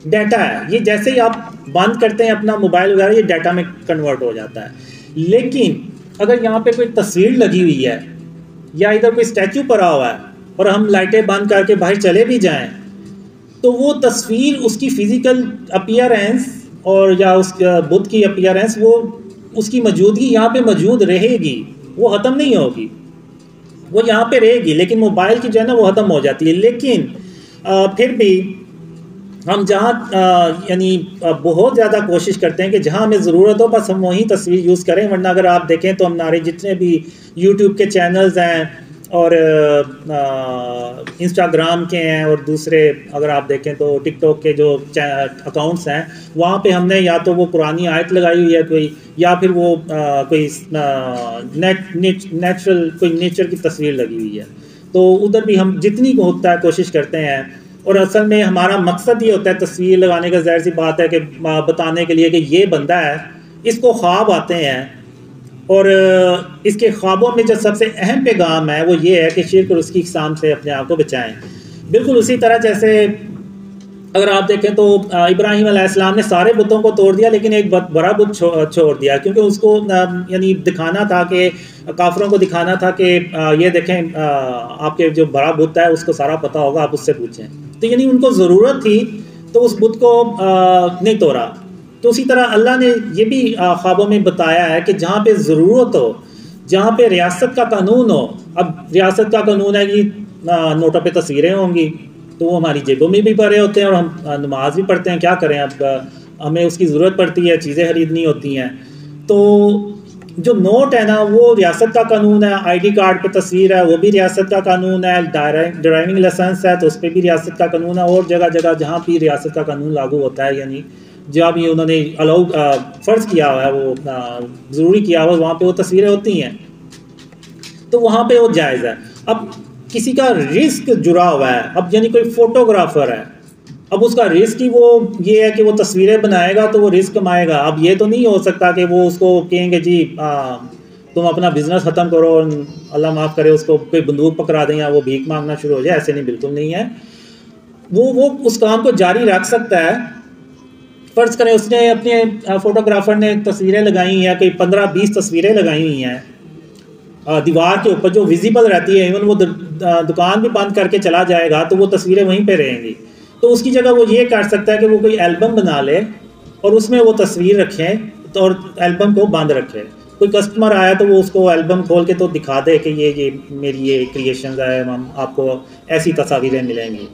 ڈیٹا ہے، یہ جیسے ہی آپ بند کرتے ہیں اپنا موبائل وغیرہ یہ ڈیٹا میں کنورٹ ہو جاتا ہے۔ لیکن اگر یہاں پہ کوئی تصویر لگی ہوئی ہے یا ادھر کوئی اسٹیچو پڑا ہوا ہے اور ہم لائٹیں بند کر کے باہر چلے بھی جائیں تو وہ تصویر، اس کی فزیکل اپیئرنس اور یا اس بت کی اپیئرنس، وہ اس کی موجودگی یہاں پہ موجود رہے گی، وہ ختم نہیں ہوگی، وہ یہاں پہ رہے گی، لیکن موبائل کی جو ہے نا وہ ختم ہو جاتی ہے۔ لیکن پھر بھی ہم جہاں یعنی بہت زیادہ کوشش کرتے ہیں کہ جہاں ہمیں ضرورت ہو بس ہم وہیں تصویر یوز کریں، ورنہ اگر آپ دیکھیں تو ہمارے جتنے بھی یوٹیوب کے چینلز ہیں اور انسٹاگرام کے ہیں اور دوسرے اگر آپ دیکھیں تو ٹک ٹاک کے جو اکاؤنٹس ہیں، وہاں پہ ہم نے یا تو وہ قرآنی آیت لگائی ہوئی ہے کوئی، یا پھر وہ کوئی نیچرل کوئی نیچر کی تصویر لگی ہوئی ہے، تو ادھر بھی ہم جتنی کو ہوتا ہے کوشش کرتے ہیں۔ اور اصل میں ہمارا مقصد یہ ہوتا ہے تصویر لگانے کا، ظاہر سی بات ہے کہ بتانے کے لیے کہ یہ بندہ ہے، اس کو خواب آتے ہیں، اور اس کے خوابوں میں جو سب سے اہم پیغام ہے وہ یہ ہے کہ شرک اور اس کی اقسام سے اپنے آپ کو بچائیں۔ بالکل اسی طرح جیسے اگر آپ دیکھیں تو ابراہیم علیہ السلام نے سارے بتوں کو توڑ دیا لیکن ایک بڑا بت چھوڑ دیا، کیونکہ اس کو یعنی دکھانا تھا کہ کافروں کو دکھانا تھا کہ یہ دیکھیں آپ کے جو بڑا بت ہے اس کو سارا پتہ ہوگا، آپ اس سے پوچھیں، تو یعنی ان کو ضرورت تھی تو اس بت کو نہیں توڑا۔ تو اسی طرح اللہ نے یہ بھی خوابوں میں بتایا ہے کہ جہاں پہ ضرورت ہو، جہاں پہ ریاست کا قانون ہو، اب ریاست کا قانون ہے کہ نوٹوں پہ تصویریں ہوں گی تو وہ ہماری جیبوں میں بھی بھرے ہوتے ہیں اور ہم نماز بھی پڑھتے ہیں، کیا کریں، اب ہمیں اس کی ضرورت پڑتی ہے، چیزیں خریدنی ہوتی ہیں، تو جو نوٹ ہے نا وہ ریاست کا قانون ہے، آئی ڈی کارڈ پہ تصویر ہے وہ بھی ریاست کا قانون ہے، ڈرائیونگ لائسنس ہے تو اس پہ بھی ریاست کا قانون ہے، اور جگہ جگہ جہاں بھی ریاست کا قانون لاگو ہوتا ہے، یعنی جہاں بھی انہوں نے فرض کیا ہوا ہے، وہ ضروری کیا ہوا ہے، وہاں پہ وہ تصویریں ہوتی ہیں، تو وہاں پہ وہ جائز ہے۔ اب کسی کا رزق جڑا ہوا ہے، اب یعنی کوئی فوٹوگرافر ہے، اب اس کا رزق ہی وہ یہ ہے کہ وہ تصویریں بنائے گا تو وہ رزق کمائے گا، اب یہ تو نہیں ہو سکتا کہ وہ اس کو کہیں گے جی تم اپنا بزنس ختم کرو، اللہ معاف کرے اس کو کوئی بندوق پکڑا دیں یا وہ بھیک مانگنا شروع ہو جائے، ایسے نہیں، بالکل نہیں ہے، وہ اس کام کو جاری رکھ سکتا ہے۔ فرض کریں اس نے اپنے فوٹوگرافر نے تصویریں لگائی ہیں، کوئی 15-20 تصویریں لگائی ہوئی ہیں دیوار کے اوپر جو ویزیبل رہتی ہے، ایون وہ دکان بھی بند کر کے چلا جائے گا تو وہ تصویریں وہیں پہ رہیں گی، تو اس کی جگہ وہ یہ کر سکتا ہے کہ وہ کوئی البم بنا لے اور اس میں وہ تصویر رکھیں اور البم کو بند رکھے، کوئی کسٹمر آیا تو وہ اس کو البم کھول کے تو دکھا دے کہ یہ میری یہ کریشنز ہے، آپ کو ایسی تصاویریں ملیں گی،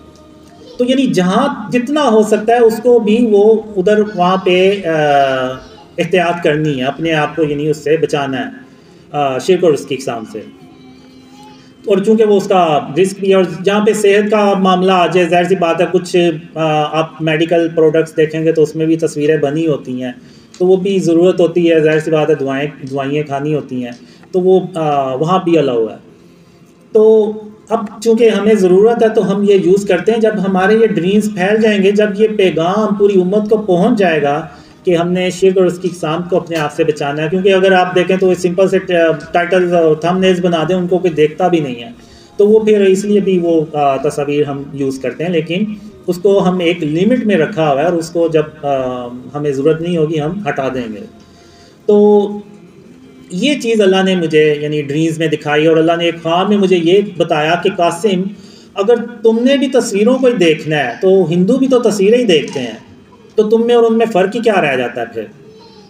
تو یعنی جہاں جتنا ہو سکتا ہے اس کو بھی وہ ادھر وہاں پہ احتیاط کرنی ہے، اپنے آپ کو یعنی اس سے بچانا ہے شرک اور اس کی اقسام سے، اور چونکہ وہ اس کا رسک بھی ہے، اور جہاں پہ صحت کا معاملہ آ جائے، ظاہر سی بات ہے کچھ آپ میڈیکل پروڈکٹس دیکھیں گے تو اس میں بھی تصویریں بنی ہوتی ہیں، تو وہ بھی ضرورت ہوتی ہے، ظاہر سی بات ہے دوائیں کھانی ہوتی ہیں، تو وہ وہاں بھی الاؤ ہے۔ تو اب چونکہ ہمیں ضرورت ہے تو ہم یہ یوز کرتے ہیں، جب ہمارے یہ ڈریمز پھیل جائیں گے، جب یہ پیغام پوری امت کو پہنچ جائے گا کہ ہم نے شرک اور اس کی اقسام کو اپنے آپ سے بچانا ہے، کیونکہ اگر آپ دیکھیں تو سمپل سے ٹائٹل اور تھم نیلز بنا دیں، ان کو کوئی دیکھتا بھی نہیں ہے، تو وہ پھر اس لیے بھی وہ تصاویر ہم یوز کرتے ہیں، لیکن اس کو ہم ایک لمٹ میں رکھا ہوا ہے، اور اس کو جب ہمیں ضرورت نہیں ہوگی ہم ہٹا دیں گے۔ تو یہ چیز اللہ نے مجھے یعنی ڈریمز میں دکھائی، اور اللہ نے ایک خواب میں مجھے یہ بتایا کہ قاسم اگر تم نے بھی تصویروں کو ہی دیکھنا ہے تو ہندو بھی تو تصویریں ہی دیکھتے ہیں، تو تم میں اور ان میں فرق ہی کیا رہ جاتا ہے پھر،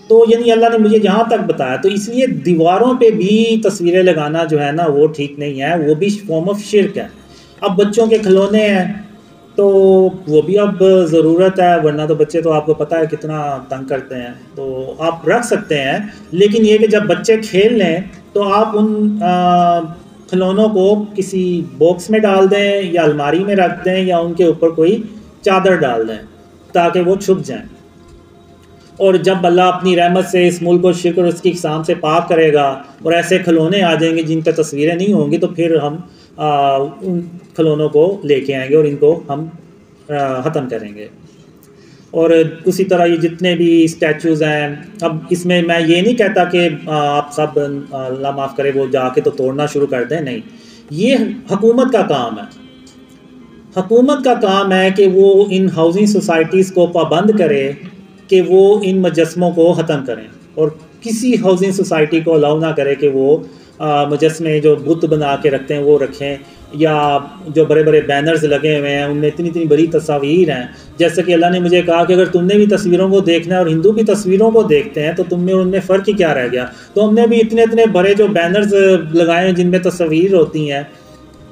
تو یعنی اللہ نے مجھے یہاں تک بتایا، تو اس لیے دیواروں پہ بھی تصویریں لگانا جو ہے نا وہ ٹھیک نہیں ہے، وہ بھی فارم آف شرک ہے۔ اب بچوں کے کھلونے ہیں تو وہ بھی اب ضرورت ہے، ورنہ تو بچے تو آپ کو پتہ ہے کتنا تنگ کرتے ہیں، تو آپ رکھ سکتے ہیں، لیکن یہ کہ جب بچے کھیل لیں تو آپ ان کھلونوں کو کسی باکس میں ڈال دیں یا الماری میں رکھ دیں یا ان کے اوپر کوئی چادر ڈال دیں تاکہ وہ چھپ جائیں، اور جب اللہ اپنی رحمت سے اس ملک کو شرک اور اس کی اقسام سے پاک کرے گا اور ایسے کھلونے آ جائیں گے جن پہ تصویریں نہیں ہوں گی، تو پھر ہم ان کھلونوں کو لے کے آئیں گے اور ان کو ہم ختم کریں گے۔ اور اسی طرح یہ جتنے بھی اسٹیچوز ہیں، اب اس میں یہ نہیں کہتا کہ آپ سب اللہ معاف کرے وہ جا کے تو توڑنا شروع کر دیں، نہیں، یہ حکومت کا کام ہے، حکومت کا کام ہے کہ وہ ان ہاؤسنگ سوسائٹیز کو پابند کرے کہ وہ ان مجسموں کو ختم کریں، اور کسی ہاؤسنگ سوسائٹی کو الاؤ نہ کرے کہ وہ مجسمے جو بت بنا کے رکھتے ہیں وہ رکھیں، یا جو بڑے بڑے بینرز لگے ہوئے ہیں ان میں اتنی اتنی بڑی تصاویر ہیں، جیسے کہ اللہ نے مجھے کہا کہ اگر تم نے بھی تصویروں کو دیکھنا ہے اور ہندو بھی تصویروں کو دیکھتے ہیں تو تم میں اور ان میں فرق ہی کیا رہ گیا، تو ہم نے بھی اتنے اتنے بڑے جو بینرز لگائے ہیں جن میں تصویر ہوتی ہیں،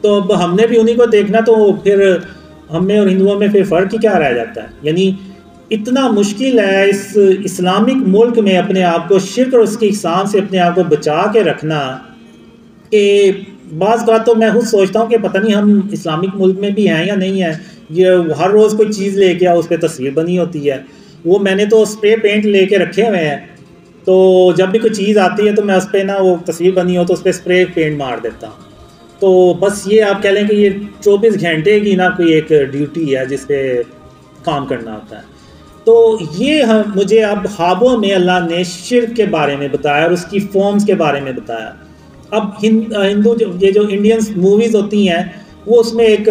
تو اب ہم نے بھی انہی کو دیکھنا، تو پھر ہم میں اور ہندوؤں میں پھر فرق ہی کیا رہ جاتا ہے؟ یعنی اتنا مشکل ہے اس اسلامک ملک میں اپنے آپ کو شرک اور اس کی اقسام سے اپنے آپ کو بچا کے رکھنا کہ بعض بات تو میں خود سوچتا ہوں کہ پتہ نہیں ہم اسلامک ملک میں بھی ہیں یا نہیں ہیں. یہ ہر روز کوئی چیز لے کے اس پہ تصویر بنی ہوتی ہے. وہ میں نے تو اسپرے پینٹ لے کے رکھے ہوئے ہیں، تو جب بھی کوئی چیز آتی ہے تو میں اس پہ نا وہ تصویر بنی ہو تو اس پہ اسپرے پینٹ مار دیتا ہوں. تو بس یہ آپ کہہ لیں کہ یہ 24 گھنٹے کی نا کوئی ایک ڈیوٹی ہے جس پہ کام کرنا ہوتا ہے. تو یہ مجھے اب خوابوں میں اللہ نے شرک کے بارے میں بتایا اور اس کی فارمز کے بارے میں بتایا. اب ہندو یہ جو انڈینس موویز ہوتی ہیں وہ اس میں ایک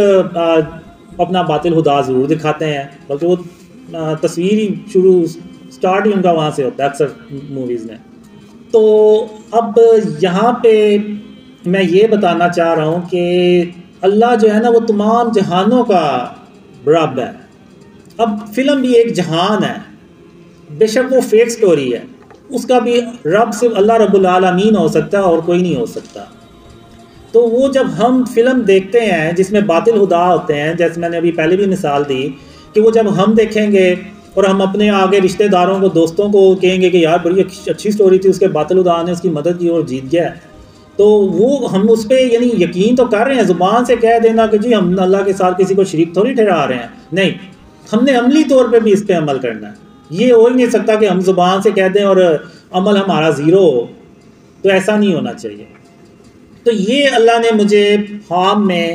اپنا باطل خدا ضرور دکھاتے ہیں، بلکہ وہ تصویر ہی سٹارٹ ہی ان کا وہاں سے ہوتا ہے اکثر موویز میں. تو اب یہاں پہ میں یہ بتانا چاہ رہا ہوں کہ اللہ جو ہے نا وہ تمام جہانوں کا رب ہے. اب فلم بھی ایک جہان ہے، بے شک وہ فیک سٹوری ہے، اس کا بھی رب صرف اللہ رب العالمین ہو سکتا ہے اور کوئی نہیں ہو سکتا. تو وہ جب ہم فلم دیکھتے ہیں جس میں باطل خدا ہوتے ہیں، جیسے میں نے ابھی پہلے بھی مثال دی کہ وہ جب ہم دیکھیں گے اور ہم اپنے آگے رشتہ داروں کو دوستوں کو کہیں گے کہ یار بڑی اچھی سٹوری تھی، اس کے باطل خدا نے اس کی مدد کی اور جیت گیا، تو وہ ہم اس پہ یعنی یقین تو کر رہے ہیں. زبان سے کہہ دینا کہ جی ہم اللہ کے ساتھ کسی کو شریک تھوڑی ٹھہرا رہے ہیں، نہیں، ہم نے عملی طور پہ بھی اس پہ عمل کرنا ہے. یہ ہو ہی نہیں سکتا کہ ہم زبان سے کہہ دیں اور عمل ہمارا زیرو ہو، تو ایسا نہیں ہونا چاہیے. تو یہ اللہ نے مجھے خواب میں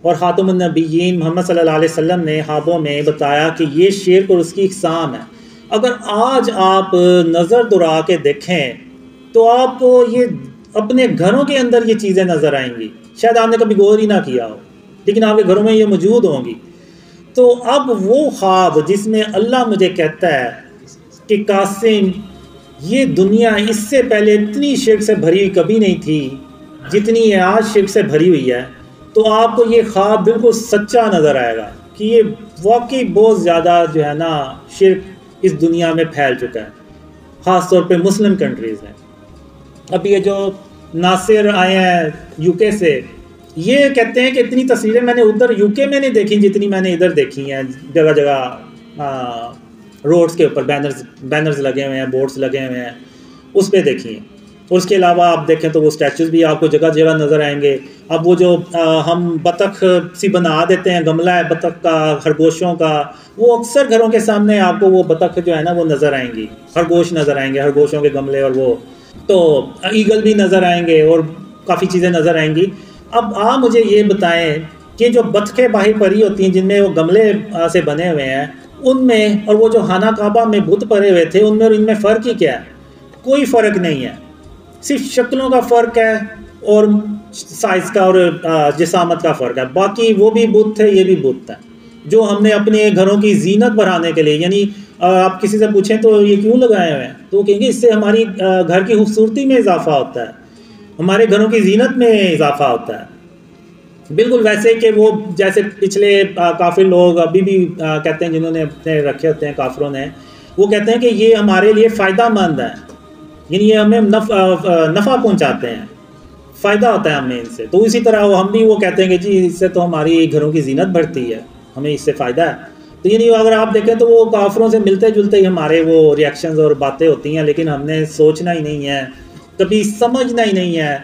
اور خاتم النبیین محمد صلی اللہ علیہ وسلم نے خوابوں میں بتایا کہ یہ شرک اور اس کی اقسام ہے. اگر آج آپ نظر دورا کے دیکھیں تو آپ کو یہ اپنے گھروں کے اندر یہ چیزیں نظر آئیں گی. شاید آپ نے کبھی غور ہی نہ کیا ہو، لیکن آپ کے گھروں میں یہ موجود ہوں گی. تو اب وہ خواب جس میں اللہ مجھے کہتا ہے کہ قاسم یہ دنیا اس سے پہلے اتنی شرک سے بھری ہوئی کبھی نہیں تھی جتنی یہ آج شرک سے بھری ہوئی ہے، تو آپ کو یہ خواب بالکل سچا نظر آئے گا کہ یہ واقعی بہت زیادہ جو ہے نا شرک اس دنیا میں پھیل چکا ہے، خاص طور پہ مسلم کنٹریز میں. اب یہ جو ناصر آئے ہیں یو کے سے، یہ کہتے ہیں کہ اتنی تصویریں میں نے ادھر یو کے میں نہیں دیکھی جتنی میں نے ادھر دیکھی ہیں. جگہ جگہ روڈز کے اوپر بینرز لگے ہوئے ہیں، بورڈز لگے ہوئے ہیں، اس پہ دیکھی ہیں. اور اس کے علاوہ آپ دیکھیں تو وہ اسٹیچوز بھی آپ کو جگہ جگہ نظر آئیں گے. اب وہ جو ہم بطخ سی بنا دیتے ہیں، گملہ ہے بطخ کا، خرگوشوں کا، وہ اکثر گھروں کے سامنے آپ کو وہ بطخ جو ہے نا وہ نظر آئیں گی، خرگوش نظر آئیں گے، خرگوشوں کے گملے، اور وہ تو ایگل بھی نظر آئیں گے اور کافی چیزیں نظر آئیں گی. اب آپ مجھے یہ بتائیں کہ جو بطخیں باہر پری ہوتی ہیں جن میں وہ گملے سے بنے ہوئے ہیں، ان میں اور وہ جو خانہ کعبہ میں بت پڑے ہوئے تھے ان میں اور ان میں فرق ہی کیا ہے؟ کوئی فرق نہیں ہے، صرف شکلوں کا فرق ہے اور سائز کا اور جسامت کا فرق ہے. باقی وہ بھی بت تھے، یہ بھی بت ہے جو ہم نے اپنے گھروں کی زینت بڑھانے کے لیے، یعنی آپ کسی سے پوچھیں تو یہ کیوں لگائے ہوئے ہیں تو وہ کہیں گے اس سے ہماری گھر کی خوبصورتی میں اضافہ ہوتا ہے، ہمارے گھروں کی زینت میں اضافہ ہوتا ہے. بالکل ویسے کہ وہ جیسے پچھلے کافر لوگ ابھی بھی کہتے ہیں، جنہوں نے اپنے رکھے ہوتے ہیں کافروں نے، وہ کہتے ہیں کہ یہ ہمارے لیے فائدہ مند ہے، یعنی یہ ہمیں نفع پہنچاتے ہیں، فائدہ ہوتا ہے ہمیں ان سے. تو اسی طرح ہم بھی وہ کہتے ہیں کہ جی اس سے تو ہماری گھروں کی زینت بڑھتی ہے، ہمیں اس سے فائدہ ہے. تو یعنی اگر آپ دیکھیں تو وہ کافروں سے ملتے جلتے ہی ہمارے وہ ریئیکشنز اور باتیں ہوتی ہیں، لیکن ہم نے سوچنا ہی نہیں ہے، کبھی سمجھنا ہی نہیں ہے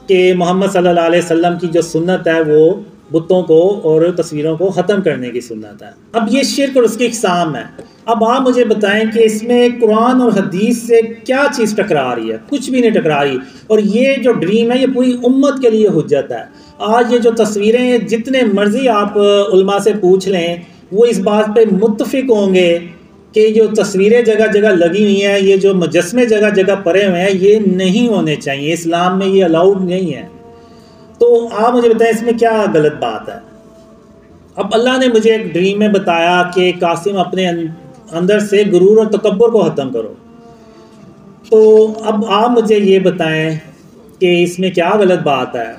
کہ محمد صلی اللہ علیہ وسلم کی جو سنت ہے وہ بتوں کو اور تصویروں کو ختم کرنے کی سنت ہے. اب یہ شرک اور اس کی اقسام ہے. اب آپ مجھے بتائیں کہ اس میں قرآن اور حدیث سے کیا چیز ٹکرا رہی ہے؟ کچھ بھی نہیں ٹکرا رہی. اور یہ جو ڈریم ہے یہ پوری امت کے لیے حجت ہے. آج یہ جو تصویریں جتنے مرضی آپ علماء سے پوچھ لیں وہ اس بات پہ متفق ہوں گے کہ جو تصویریں جگہ جگہ لگی ہوئی ہیں، یہ جو مجسمے جگہ جگہ پڑے ہوئے ہیں، یہ نہیں ہونے چاہیے، اسلام میں یہ الاؤڈ نہیں ہے. تو آپ مجھے بتائیں اس میں کیا غلط بات ہے؟ اب اللہ نے مجھے ایک ڈریم میں بتایا کہ قاسم اپنے اندر سے غرور اور تکبر کو ختم کرو. تو اب آپ مجھے یہ بتائیں کہ اس میں کیا غلط بات ہے؟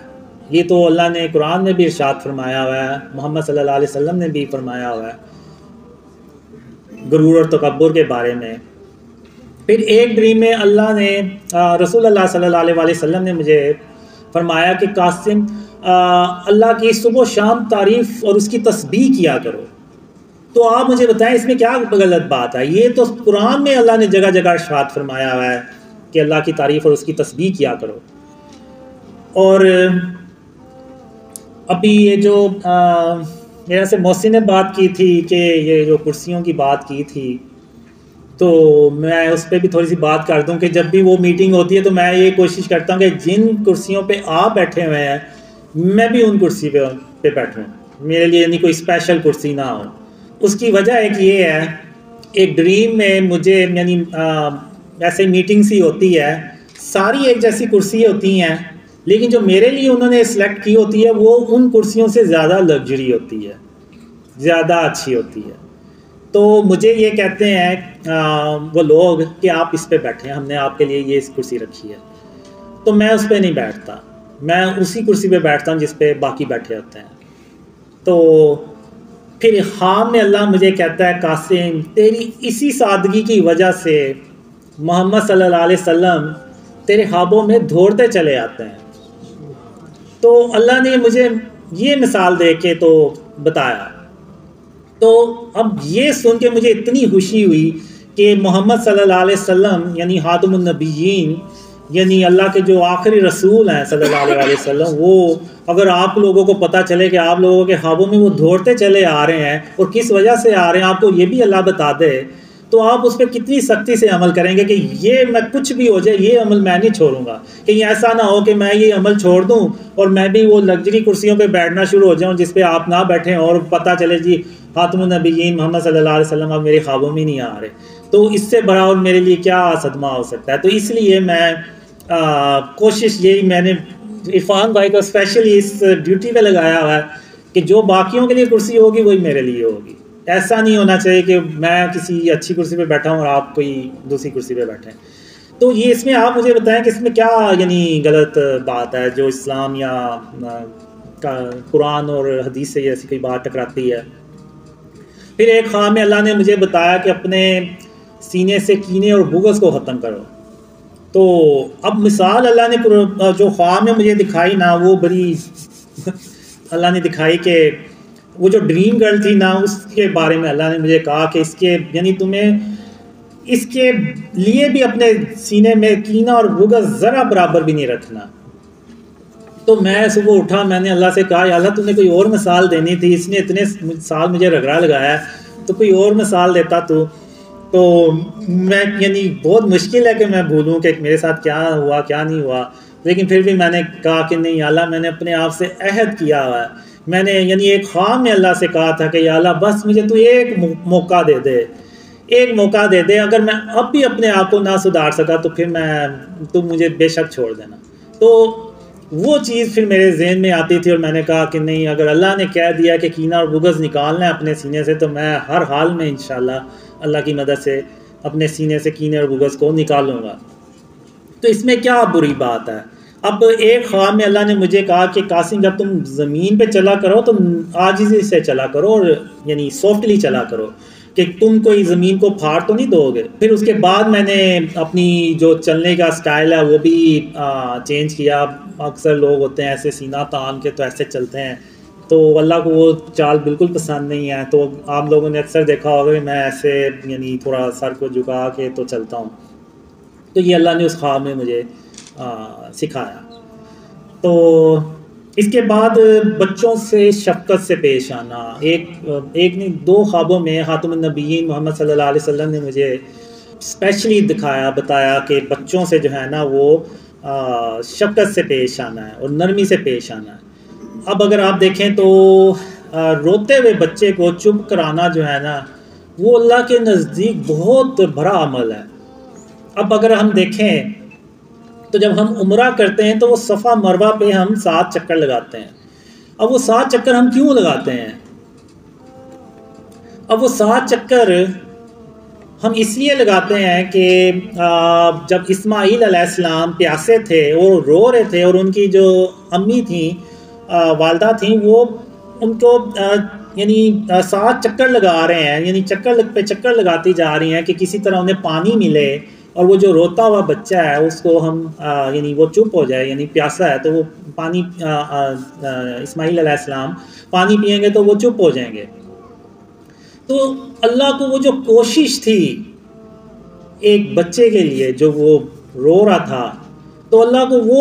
یہ تو اللہ نے قرآن میں بھی ارشاد فرمایا ہوا ہے، محمد صلی اللہ علیہ وسلم نے بھی فرمایا ہوا ہے غرور اور تکبر کے بارے میں. پھر ایک ڈریم میں اللہ نے رسول اللہ صلی اللہ علیہ وسلم نے مجھے فرمایا کہ قاسم اللہ کی صبح و شام تعریف اور اس کی تسبیح کیا کرو. تو آپ مجھے بتائیں اس میں کیا غلط بات ہے؟ یہ تو قرآن میں اللہ نے جگہ جگہ ارشاد فرمایا ہوا ہے کہ اللہ کی تعریف اور اس کی تسبیح کیا کرو. اور ابھی یہ جو میرے سے محسن نے بات کی تھی کہ یہ جو کرسیوں کی بات کی تھی، تو میں اس پہ بھی تھوڑی سی بات کر دوں کہ جب بھی وہ میٹنگ ہوتی ہے تو میں یہ کوشش کرتا ہوں کہ جن کرسیوں پہ آپ بیٹھے ہوئے ہیں میں بھی ان کرسی پہ بیٹھوں، میرے لیے یعنی کوئی اسپیشل کرسی نہ ہو. اس کی وجہ ایک یہ ہے، ایک ڈریم میں مجھے یعنی ایسے میٹنگس ہی ہوتی ہے، ساری ایک جیسی کرسی ہوتی ہیں، لیکن جو میرے لیے انہوں نے سلیکٹ کی ہوتی ہے وہ ان کرسیوں سے زیادہ لگژری ہوتی ہے، زیادہ اچھی ہوتی ہے. تو مجھے یہ کہتے ہیں وہ لوگ کہ آپ اس پہ بیٹھیں، ہم نے آپ کے لیے یہ کرسی رکھی ہے. تو میں اس پہ نہیں بیٹھتا، میں اسی کرسی پہ بیٹھتا ہوں جس پہ باقی بیٹھے ہوتے ہیں. تو پھر خواب میں اللہ مجھے کہتا ہے قاسم تیری اسی سادگی کی وجہ سے محمد صلی اللہ علیہ وسلم تیرے خوابوں میں دوڑتے چلے آتے ہیں. تو اللہ نے مجھے یہ مثال دے کے تو بتایا. تو اب یہ سن کے مجھے اتنی خوشی ہوئی کہ محمد صلی اللہ علیہ وسلم یعنی خاتم النبیین، یعنی اللہ کے جو آخری رسول ہیں صلی اللہ علیہ وسلم، وہ اگر آپ لوگوں کو پتہ چلے کہ آپ لوگوں کے خوابوں میں وہ دوڑتے چلے آ رہے ہیں اور کس وجہ سے آ رہے ہیں، آپ کو یہ بھی اللہ بتا دے، تو آپ اس پہ کتنی سختی سے عمل کریں گے کہ یہ میں کچھ بھی ہو جائے یہ عمل میں نہیں چھوڑوں گا. کہیں ایسا نہ ہو کہ میں یہ عمل چھوڑ دوں اور میں بھی وہ لگژری کرسیوں پہ بیٹھنا شروع ہو جاؤں جس پہ آپ نہ بیٹھیں اور پتہ چلے جی خاتم النبیین محمد صلی اللہ علیہ وسلم اب میرے خوابوں میں نہیں آ رہے. تو اس سے بڑا اور میرے لیے کیا صدمہ ہو سکتا ہے. تو اس لیے میں کوشش یہی میں نے عرفان بھائی کو اسپیشلی اس ڈیوٹی پہ لگایا ہوا ہے کہ جو باقیوں کے لیے کرسی ہوگی وہی میرے لیے ہوگی. ایسا نہیں ہونا چاہیے کہ میں کسی اچھی کرسی پہ بیٹھا ہوں اور آپ کوئی دوسری کرسی پہ بیٹھیں. تو یہ اس میں آپ مجھے بتائیں کہ اس میں کیا یعنی غلط بات ہے جو اسلام یا قرآن اور حدیث سے ایسی کوئی بات ٹکراتی ہے. پھر ایک خواب میں اللہ نے مجھے بتایا کہ اپنے سینے سے کینے اور بغض کو ختم کرو. تو اب مثال اللہ نے جو خواب میں مجھے دکھائی نا وہ بڑی اللہ نے دکھائی کہ وہ جو ڈریم گرل تھی نا اس کے بارے میں اللہ نے مجھے کہا کہ اس کے یعنی تمہیں اس کے لیے بھی اپنے سینے میں کینہ اور بغض ذرا برابر بھی نہیں رکھنا. تو میں صبح اٹھا، میں نے اللہ سے کہا یا اللہ تم نے کوئی اور مثال دینی تھی، اس نے اتنے سال مجھے رگڑا لگایا ہے تو کوئی اور مثال دیتا تو میں یعنی بہت مشکل ہے کہ میں بھولوں کہ میرے ساتھ کیا ہوا کیا نہیں ہوا. لیکن پھر بھی میں نے کہا کہ نہیں اللہ میں نے اپنے آپ سے عہد کیا ہوا ہے. میں نے یعنی ایک خواب میں اللہ سے کہا تھا کہ یا اللہ بس مجھے تو ایک موقع دے دے، ایک موقع دے دے، اگر میں اب بھی اپنے آپ کو نہ سدھار سکا تو پھر تم مجھے بے شک چھوڑ دینا. تو وہ چیز پھر میرے ذہن میں آتی تھی اور میں نے کہا کہ نہیں اگر اللہ نے کہہ دیا کہ کینہ اور بغض نکالنا ہے اپنے سینے سے تو میں ہر حال میں انشاءاللہ اللہ کی مدد سے اپنے سینے سے کینے اور بغض کو نکالوں گا. تو اس میں کیا بری بات ہے؟ اب ایک خواب میں اللہ نے مجھے کہا کہ قاسم جب تم زمین پہ چلا کرو تو عاجزی سے چلا کرو اور یعنی سافٹلی چلا کرو کہ تم کوئی زمین کو پھاڑ تو نہیں دو گے. پھر اس کے بعد میں نے اپنی جو چلنے کا سٹائل ہے وہ بھی چینج کیا. اکثر لوگ ہوتے ہیں ایسے سینہ تان کے تو ایسے چلتے ہیں، تو اللہ کو وہ چال بالکل پسند نہیں ہے. تو آپ لوگوں نے اکثر دیکھا ہوگا کہ میں ایسے یعنی تھوڑا سر کو جھکا کے تو چلتا ہوں. تو یہ اللہ نے اس خواب میں مجھے سکھایا. تو اس کے بعد بچوں سے شفقت سے پیش آنا، ایک نہیں دو خوابوں میں خاتم النبیین محمد صلی اللہ علیہ وسلم نے مجھے اسپیشلی بتایا کہ بچوں سے جو ہے نا وہ شفقت سے پیش آنا ہے اور نرمی سے پیش آنا ہے. اب اگر آپ دیکھیں تو روتے ہوئے بچے کو چپ کرانا جو ہے نا وہ اللہ کے نزدیک بہت بڑا عمل ہے. اب اگر ہم دیکھیں تو جب ہم عمرہ کرتے ہیں تو وہ صفا مروہ پہ ہم 7 چکر لگاتے ہیں. اب وہ 7 چکر ہم کیوں لگاتے ہیں؟ اب وہ 7 چکر ہم اس لیے لگاتے ہیں کہ جب اسماعیل علیہ السلام پیاسے تھے اور رو رہے تھے اور ان کی جو امی تھیں والدہ تھیں وہ ان کو یعنی 7 چکر لگا رہے ہیں، یعنی چکر پہ چکر لگاتی جا رہی ہیں کہ کسی طرح انہیں پانی ملے اور وہ جو روتا ہوا بچہ ہے اس کو ہم یعنی وہ چپ ہو جائے، یعنی پیاسا ہے تو وہ پانی اسماعیل علیہ السلام پانی پئیں گے تو وہ چپ ہو جائیں گے۔ تو اللہ کو وہ جو کوشش تھی ایک بچے کے لیے جو وہ رو رہا تھا، تو اللہ کو وہ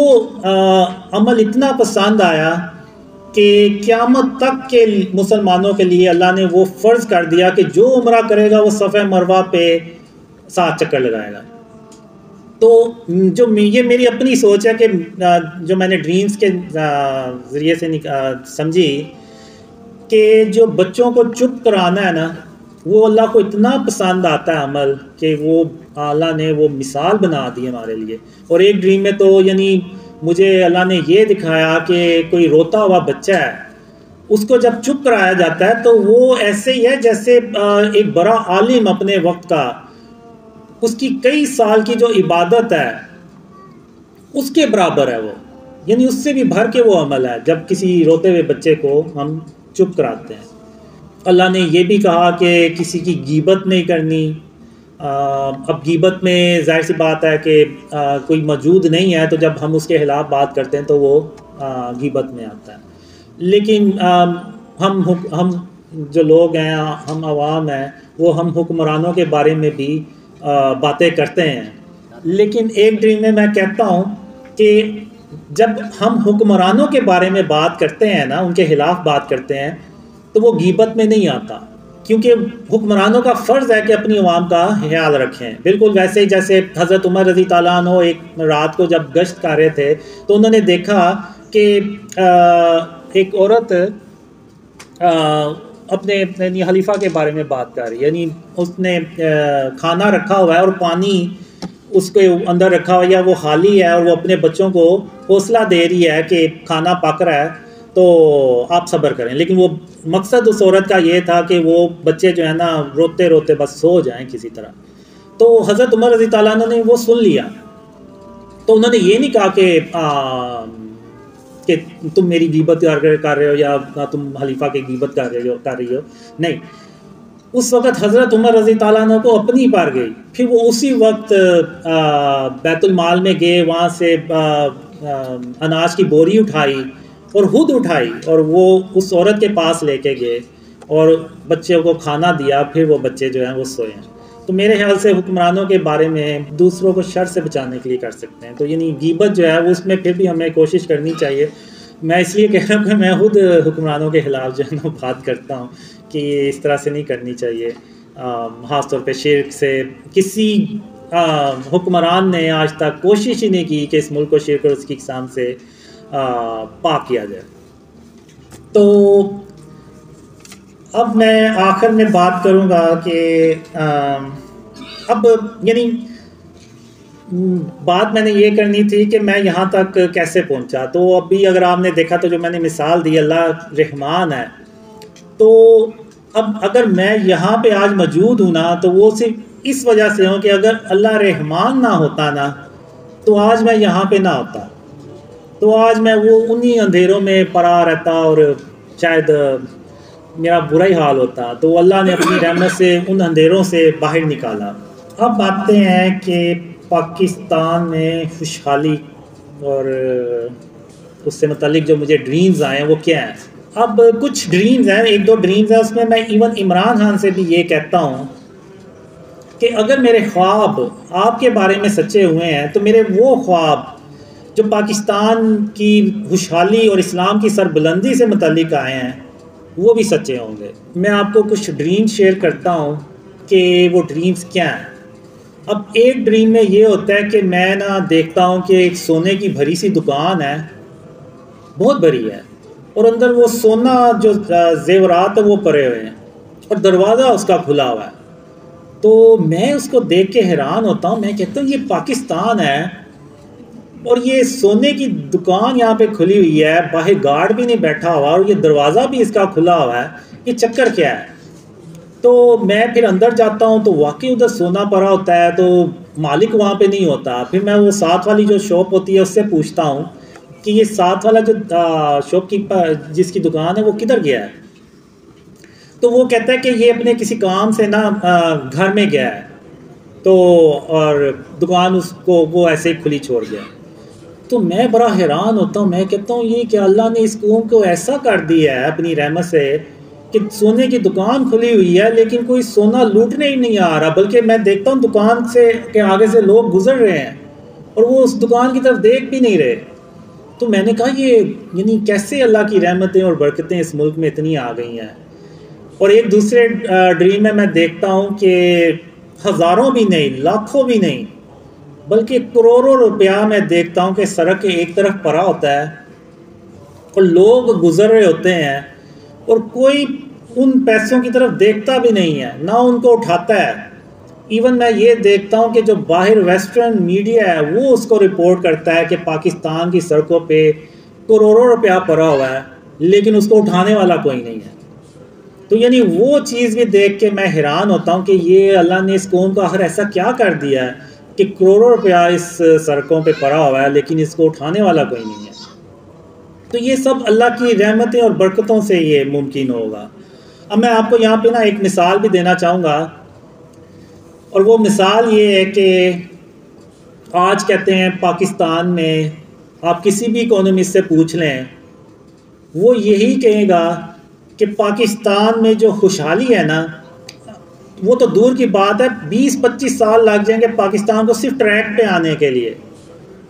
عمل اتنا پسند آیا کہ قیامت تک کے مسلمانوں کے لیے اللہ نے وہ فرض کر دیا کہ جو عمرہ کرے گا وہ صفحہ مروہ پہ 7 چکر لگائے گا۔ تو جو یہ میری اپنی سوچ ہے کہ جو میں نے ڈریمز کے ذریعے سے سمجھی کہ جو بچوں کو چپ کرانا ہے نا، وہ اللہ کو اتنا پسند آتا ہے عمل کہ وہ اللہ نے وہ مثال بنا دی ہمارے لیے۔ اور ایک ڈریم میں تو یعنی مجھے اللہ نے یہ دکھایا کہ کوئی روتا ہوا بچہ ہے، اس کو جب چپ کرایا جاتا ہے تو وہ ایسے ہی ہے جیسے ایک بڑا عالم اپنے وقت کا، اس کی کئی سال کی جو عبادت ہے اس کے برابر ہے وہ، یعنی اس سے بھی بھر کے وہ عمل ہے جب کسی روتے ہوئے بچے کو ہم چپ کراتے ہیں۔ اللہ نے یہ بھی کہا کہ کسی کی غیبت نہیں کرنی۔ اب غیبت میں ظاہر سی بات ہے کہ کوئی موجود نہیں ہے تو جب ہم اس کے خلاف بات کرتے ہیں تو وہ غیبت میں آتا ہے، لیکن ہم جو لوگ ہیں، ہم عوام ہیں، وہ ہم حکمرانوں کے بارے میں بھی باتیں کرتے ہیں۔ لیکن ایک ڈریم میں کہتا ہوں کہ جب ہم حکمرانوں کے بارے میں بات کرتے ہیں نا، ان کے خلاف بات کرتے ہیں، تو وہ غیبت میں نہیں آتا، کیونکہ حکمرانوں کا فرض ہے کہ اپنی عوام کا خیال رکھیں۔ بالکل ویسے ہی جیسے حضرت عمر رضی تعالیٰ عنہ ایک رات کو جب گشت کر رہے تھے تو انہوں نے دیکھا کہ ایک عورت اپنے خلیفہ کے بارے میں بات کر رہی ہے، یعنی اس نے کھانا رکھا ہوا ہے اور پانی اس کے اندر رکھا ہوا ہے، یا وہ خالی ہے اور وہ اپنے بچوں کو حوصلہ دے رہی ہے کہ کھانا پک رہا ہے تو آپ صبر کریں، لیکن وہ مقصد اس عورت کا یہ تھا کہ وہ بچے جو ہے نا روتے روتے بس سو جائیں کسی طرح۔ تو حضرت عمر رضی تعالیٰ عنہ نے وہ سن لیا، تو انہوں نے یہ نہیں کہا کہ تم میری غیبت کر رہے ہو یا تم خلیفہ کی غیبت کر رہی ہو، نہیں، اس وقت حضرت عمر رضی تعالیٰ عنہ کو اپنی پر گئی، پھر وہ اسی وقت بیت المال میں گئے، وہاں سے اناج کی بوری اٹھائی اور خود اٹھائی اور وہ اس عورت کے پاس لے کے گئے اور بچوں کو کھانا دیا، پھر وہ بچے جو ہیں وہ سوئے ہیں۔ تو میرے خیال سے حکمرانوں کے بارے میں دوسروں کو شر سے بچانے کے لیے کر سکتے ہیں، تو یعنی غیبت جو ہے وہ اس میں پھر بھی ہمیں کوشش کرنی چاہیے۔ میں اس لیے کہہ رہا ہوں کہ میں خود حکمرانوں کے خلاف جو ہے نا بات کرتا ہوں کہ یہ اس طرح سے نہیں کرنی چاہیے، خاص طور پہ شرک سے۔ کسی حکمران نے آج تک کوشش ہی نہیں کی کہ اس ملک کو شرک اور اس کی اقسام سے پاک کیا جائے۔ تو اب میں آخر میں بات کروں گا کہ اب یعنی بات میں نے یہ کرنی تھی کہ میں یہاں تک کیسے پہنچا۔ تو ابھی اگر آپ نے دیکھا تو جو میں نے مثال دی، اللہ رحمان ہے، تو اب اگر میں یہاں پہ آج موجود ہوں نا تو وہ صرف اس وجہ سے ہوں کہ اگر اللہ رحمان نہ ہوتا نا تو آج میں یہاں پہ نہ ہوتا، تو آج میں وہ انہی اندھیروں میں پڑا رہتا اور شاید میرا برا ہی حال ہوتا۔ تو اللہ نے اپنی رحمت سے ان اندھیروں سے باہر نکالا۔ اب آتے ہیں کہ پاکستان میں خوشحالی اور اس سے متعلق جو مجھے ڈریمز آئے ہیں وہ کیا ہیں۔ اب کچھ ڈریمز ہیں، ایک دو ڈریمز ہیں، اس میں ایون عمران خان سے بھی یہ کہتا ہوں کہ اگر میرے خواب آپ کے بارے میں سچے ہوئے ہیں تو میرے وہ خواب جو پاکستان کی خوشحالی اور اسلام کی سربلندی سے متعلق آئے ہیں وہ بھی سچے ہوں گے۔ میں آپ کو کچھ ڈریم شیئر کرتا ہوں کہ وہ ڈریمز کیا ہیں۔ اب ایک ڈریم میں یہ ہوتا ہے کہ میں دیکھتا ہوں کہ ایک سونے کی بھری سی دکان ہے، بہت بڑی ہے، اور اندر وہ سونا جو زیورات ہیں وہ پڑے ہوئے ہیں اور دروازہ اس کا کھلا ہوا ہے۔ تو میں اس کو دیکھ کے حیران ہوتا ہوں، میں کہتا ہوں یہ پاکستان ہے اور یہ سونے کی دکان یہاں پہ کھلی ہوئی ہے، باہر گارڈ بھی نہیں بیٹھا ہوا اور یہ دروازہ بھی اس کا کھلا ہوا ہے، یہ چکر کیا ہے؟ تو میں پھر اندر جاتا ہوں تو واقعی ادھر سونا پڑا ہوتا ہے، تو مالک وہاں پہ نہیں ہوتا۔ پھر میں وہ ساتھ والی جو شاپ ہوتی ہے اس سے پوچھتا ہوں کہ یہ ساتھ والا جو شاپ کیپر جس کی دکان ہے وہ کدھر گیا ہے؟ تو وہ کہتا ہے کہ یہ اپنے کسی کام سے گھر میں گیا ہے۔ تو اور دکان اس کو وہ ایسے ہی کھلی چھوڑ گیا. تو میں بڑا حیران ہوتا ہوں، میں کہتا ہوں یہ کہ اللہ نے اس قوم کو ایسا کر دیا ہے اپنی رحمت سے کہ سونے کی دکان کھلی ہوئی ہے لیکن کوئی سونا لوٹنے ہی نہیں آ رہا، بلکہ میں دیکھتا ہوں دکان سے کے آگے سے لوگ گزر رہے ہیں اور وہ اس دکان کی طرف دیکھ بھی نہیں رہے. تو میں نے کہا یہ یعنی کیسے اللہ کی رحمتیں اور برکتیں اس ملک میں اتنی آ گئی ہیں. اور ایک دوسرے ڈریم میں دیکھتا ہوں کہ ہزاروں بھی نہیں، لاکھوں بھی نہیں، بلکہ کروڑوں روپیہ میں دیکھتا ہوں کہ سڑک کے ایک طرف پڑا ہوتا ہے اور لوگ گزر رہے ہوتے ہیں اور کوئی ان پیسوں کی طرف دیکھتا بھی نہیں ہے، نہ ان کو اٹھاتا ہے. ایون میں یہ دیکھتا ہوں کہ جو باہر ویسٹرن میڈیا ہے وہ اس کو رپورٹ کرتا ہے کہ پاکستان کی سڑکوں پہ کروڑوں روپیہ پڑا ہوا ہے لیکن اس کو اٹھانے والا کوئی نہیں ہے. تو یعنی وہ چیز بھی دیکھ کے میں حیران ہوتا ہوں کہ یہ اللہ نے اس قوم کا آخر ایسا کیا کر دیا ہے کہ کروڑوں روپیہ اس سڑکوں پہ پڑا ہوا ہے لیکن اس کو اٹھانے والا کوئی نہیں ہے. تو یہ سب اللہ کی رحمتیں اور برکتوں سے یہ ممکن ہوگا. اب میں آپ کو یہاں پہ ایک مثال بھی دینا چاہوں گا، اور وہ مثال یہ ہے کہ آج کہتے ہیں پاکستان میں آپ کسی بھی اکانومسٹ سے پوچھ لیں، وہ یہی کہے گا کہ پاکستان میں جو خوشحالی ہے نا، وہ تو دور کی بات ہے، 20-25 سال لگ جائیں گے پاکستان کو صرف ٹریک پہ آنے کے لیے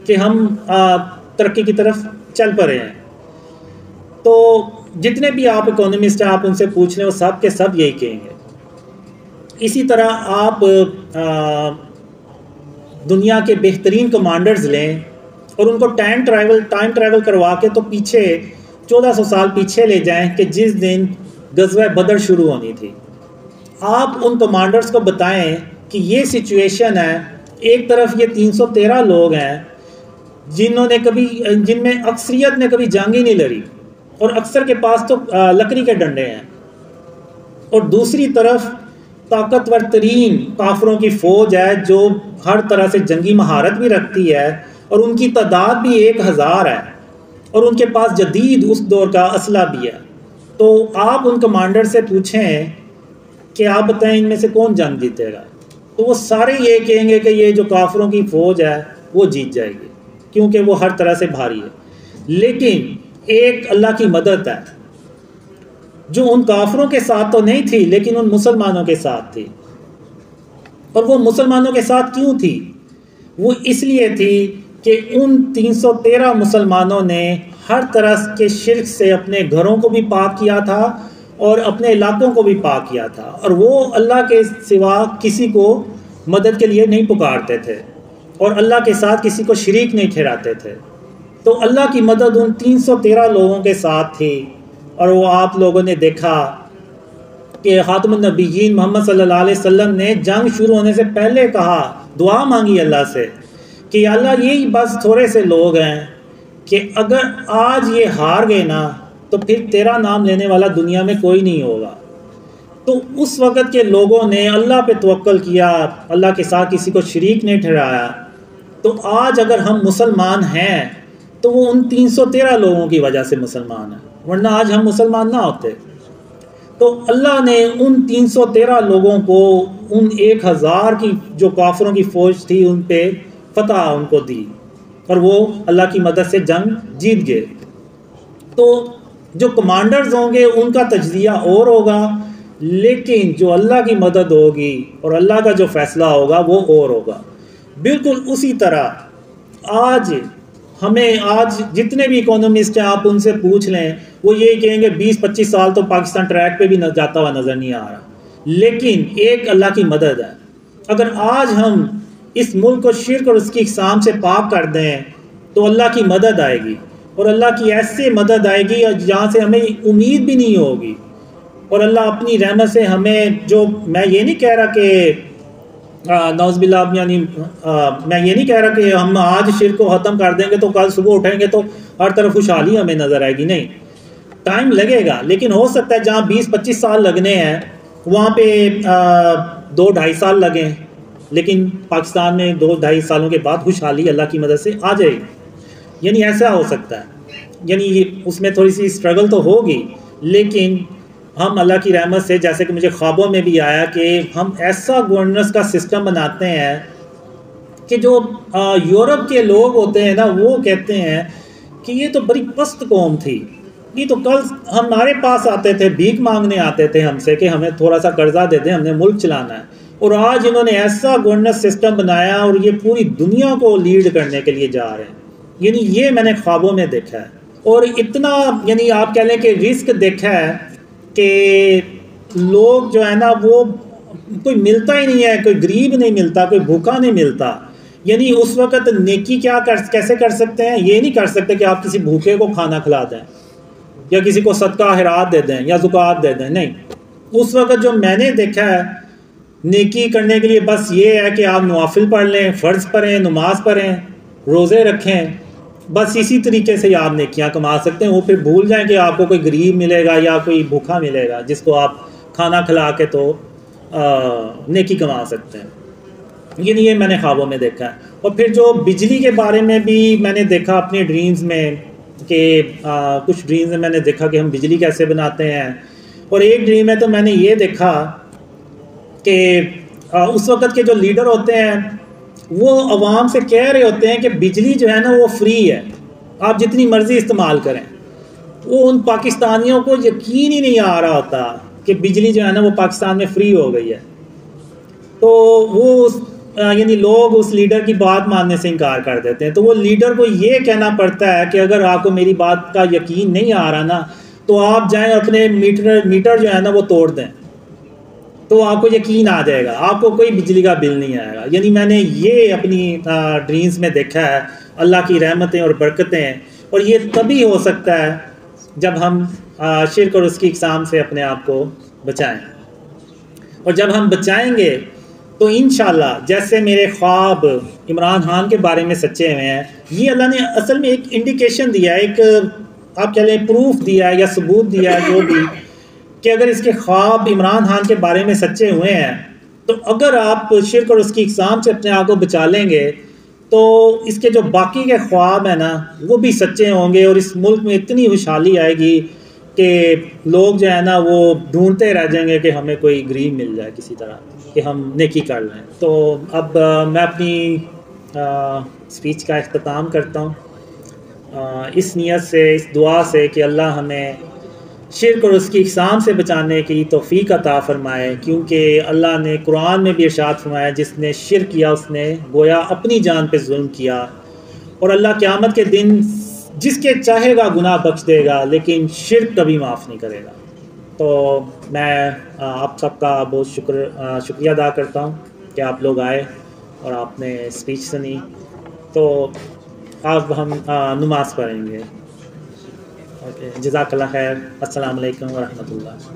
کہ ہم ترقی کی طرف چل پڑے ہیں. تو جتنے بھی آپ اکانومسٹ ہیں آپ ان سے پوچھ لیں، وہ سب کے سب یہی کہیں گے. اسی طرح آپ دنیا کے بہترین کمانڈرز لیں اور ان کو ٹائم ٹریول کروا کے تو پیچھے 1400 سال پیچھے لے جائیں کہ جس دن غزوہ بدر شروع ہونی تھی. آپ ان کمانڈرز کو بتائیں کہ یہ سچویشن ہے، ایک طرف یہ 313 لوگ ہیں جن میں اکثریت نے کبھی جنگ ہی نہیں لڑی اور اکثر کے پاس تو لکڑی کے ڈنڈے ہیں، اور دوسری طرف طاقتور ترین کافروں کی فوج ہے جو ہر طرح سے جنگی مہارت بھی رکھتی ہے اور ان کی تعداد بھی 1000 ہے اور ان کے پاس جدید اس دور کا اسلحہ بھی ہے. تو آپ ان کمانڈر سے پوچھیں کہ آپ بتائیں ان میں سے کون جنگ جیتے گا، تو وہ سارے یہ کہیں گے کہ یہ جو کافروں کی فوج ہے وہ جیت جائے گی کیونکہ وہ ہر طرح سے بھاری ہے. لیکن ایک اللہ کی مدد ہے جو ان کافروں کے ساتھ تو نہیں تھی لیکن ان مسلمانوں کے ساتھ تھی. اور وہ مسلمانوں کے ساتھ کیوں تھی؟ وہ اس لیے تھی کہ ان 313 مسلمانوں نے ہر طرح کے شرک سے اپنے گھروں کو بھی پاک کیا تھا اور اپنے علاقوں کو بھی پاک کیا تھا، اور وہ اللہ کے سوا کسی کو مدد کے لیے نہیں پکارتے تھے اور اللہ کے ساتھ کسی کو شریک نہیں ٹھہراتے تھے. تو اللہ کی مدد ان 313 لوگوں کے ساتھ تھی. اور وہ آپ لوگوں نے دیکھا کہ خاتم النبیین محمد صلی اللہ علیہ وسلم نے جنگ شروع ہونے سے پہلے کہا، دعا مانگی اللہ سے کہ اللہ یہی بس تھوڑے سے لوگ ہیں کہ اگر آج یہ ہار گئے نا تو پھر تیرا نام لینے والا دنیا میں کوئی نہیں ہوگا. تو اس وقت کے لوگوں نے اللہ پہ توکل کیا، اللہ کے ساتھ کسی کو شریک نہیں ٹھہرایا. تو آج اگر ہم مسلمان ہیں تو وہ ان 313 لوگوں کی وجہ سے مسلمان ہیں، ورنہ آج ہم مسلمان نہ ہوتے. تو اللہ نے ان 313 لوگوں کو ان 1000 کی جو کافروں کی فوج تھی ان پہ فتح ان کو دی اور وہ اللہ کی مدد سے جنگ جیت گئے. تو جو کمانڈرز ہوں گے ان کا تجزیہ اور ہوگا، لیکن جو اللہ کی مدد ہوگی اور اللہ کا جو فیصلہ ہوگا وہ اور ہوگا. بالکل اسی طرح آج جتنے بھی اکانومسٹ ہیں آپ ان سے پوچھ لیں، وہ یہی کہیں گے 20-25 سال تو پاکستان ٹریک پہ بھی جاتا ہوا نظر نہیں آ رہا. لیکن ایک اللہ کی مدد ہے. اگر آج ہم اس ملک کو شرک اور اس کی اقسام سے پاک کر دیں تو اللہ کی مدد آئے گی، اور اللہ کی ایسے مدد آئے گی جہاں سے ہمیں امید بھی نہیں ہوگی. اور اللہ اپنی رحمت سے ہمیں میں یہ نہیں کہہ رہا کہ نعوذ باللہ، یعنی میں یہ نہیں کہہ رہا کہ ہم آج شرک کو ختم کر دیں گے تو کل صبح اٹھیں گے تو ہر طرف خوشحالی ہمیں نظر آئے گی. نہیں، ٹائم لگے گا، لیکن ہو سکتا ہے جہاں 20-25 سال لگنے ہیں وہاں پہ 2-2.5 سال لگیں، لیکن پاکستان میں 2-2.5 سالوں کے بعد خوشحالی اللہ کی مدد سے آ جائے گی. یعنی ایسا ہو سکتا ہے، یعنی اس میں تھوڑی سی اسٹرگل تو ہوگی، لیکن ہم اللہ کی رحمت سے جیسے کہ مجھے خوابوں میں بھی آیا کہ ہم ایسا گورننس کا سسٹم بناتے ہیں کہ جو یورپ کے لوگ ہوتے ہیں نا وہ کہتے ہیں کہ یہ تو بڑی پست قوم تھی، یہ تو کل ہمارے پاس آتے تھے، بھیک مانگنے آتے تھے ہم سے کہ ہمیں تھوڑا سا قرضہ دے دیں، ہم نے ملک چلانا ہے، اور آج انہوں نے ایسا گورننس سسٹم بنایا اور یہ پوری دنیا کو لیڈ کرنے کے لیے جا رہے ہیں۔ یعنی یہ میں نے خوابوں میں دیکھا ہے، اور اتنا یعنی آپ کہہ لیں کہ رسک دیکھا ہے کہ لوگ جو ہے نا وہ کوئی ملتا ہی نہیں ہے، کوئی غریب نہیں ملتا، کوئی بھوکا نہیں ملتا۔ یعنی اس وقت نیکی کیسے کر سکتے ہیں؟ یہ نہیں کر سکتے کہ آپ کسی بھوکے کو کھانا کھلا دیں یا کسی کو صدقہ خیرات دے دیں یا زکوٰۃ دے دیں، نہیں۔ اس وقت جو میں نے دیکھا ہے نیکی کرنے کے لیے بس یہ ہے کہ آپ نوافل پڑھ لیں، فرض پڑھیں، نماز پڑھیں، روزے رکھیں، بس اسی طریقے سے آپ نیکیاں کما سکتے ہیں۔ وہ پھر بھول جائیں کہ آپ کو کوئی غریب ملے گا یا کوئی بھوکا ملے گا جس کو آپ کھانا کھلا کے تو نیکی کما سکتے ہیں۔ یہ میں نے خوابوں میں دیکھا ہے۔ اور پھر جو بجلی کے بارے میں بھی میں نے دیکھا اپنے ڈریمز میں کہ کچھ ڈریمز میں نے دیکھا کہ ہم بجلی کیسے بناتے ہیں، اور ایک ڈریم میں تو میں نے یہ دیکھا کہ اس وقت کے جو لیڈر ہوتے ہیں وہ عوام سے کہہ رہے ہوتے ہیں کہ بجلی جو ہے نا وہ فری ہے، آپ جتنی مرضی استعمال کریں۔ وہ ان پاکستانیوں کو یقین ہی نہیں آ رہا ہوتا کہ بجلی جو ہے نا وہ پاکستان میں فری ہو گئی ہے، تو وہ یعنی لوگ اس لیڈر کی بات ماننے سے انکار کر دیتے ہیں۔ تو وہ لیڈر کو یہ کہنا پڑتا ہے کہ اگر آپ کو میری بات کا یقین نہیں آ رہا نا تو آپ جائیں اپنے میٹر جو ہے نا وہ توڑ دیں، تو آپ کو یقین آ جائے گا، آپ کو کوئی بجلی کا بل نہیں آئے گا۔ یعنی میں نے یہ اپنی ڈریمز میں دیکھا ہے، اللہ کی رحمتیں اور برکتیں، اور یہ تبھی ہو سکتا ہے جب ہم شرک اور اس کی اقسام سے اپنے آپ کو بچائیں، اور جب ہم بچائیں گے تو انشاءاللہ جیسے میرے خواب عمران خان کے بارے میں سچے ہوئے ہیں، یہ اللہ نے اصل میں ایک انڈیکیشن دیا ہے، ایک آپ کہہ لیں پروف دیا ہے یا ثبوت دیا ہے جو بھی، کہ اگر اس کے خواب عمران خان کے بارے میں سچے ہوئے ہیں تو اگر آپ شرک اور اس کی اقسام سے اپنے آپ کو بچا لیں گے تو اس کے جو باقی کے خواب ہیں نا وہ بھی سچے ہوں گے، اور اس ملک میں اتنی خوشحالی آئے گی کہ لوگ جو ہے نا وہ ڈھونڈتے رہ جائیں گے کہ ہمیں کوئی غریب مل جائے کسی طرح کہ ہم نیکی کر لیں۔ تو اب میں اپنی اسپیچ کا اختتام کرتا ہوں اس نیت سے، اس دعا سے کہ اللہ ہمیں شرک اور اس کی اقسام سے بچانے کی توفیق عطا فرمائے، کیونکہ اللہ نے قرآن میں بھی ارشاد فرمایا جس نے شرک کیا اس نے گویا اپنی جان پہ ظلم کیا، اور اللہ قیامت کے دن جس کے چاہے گا گناہ بخش دے گا لیکن شرک کبھی معاف نہیں کرے گا۔ تو میں آپ سب کا بہت شکریہ ادا کرتا ہوں کہ آپ لوگ آئے اور آپ نے اسپیچ سنی۔ تو اب ہم نماز پڑھیں گے۔ جزاک اللہ خیر۔ السلام علیکم ورحمۃ اللہ۔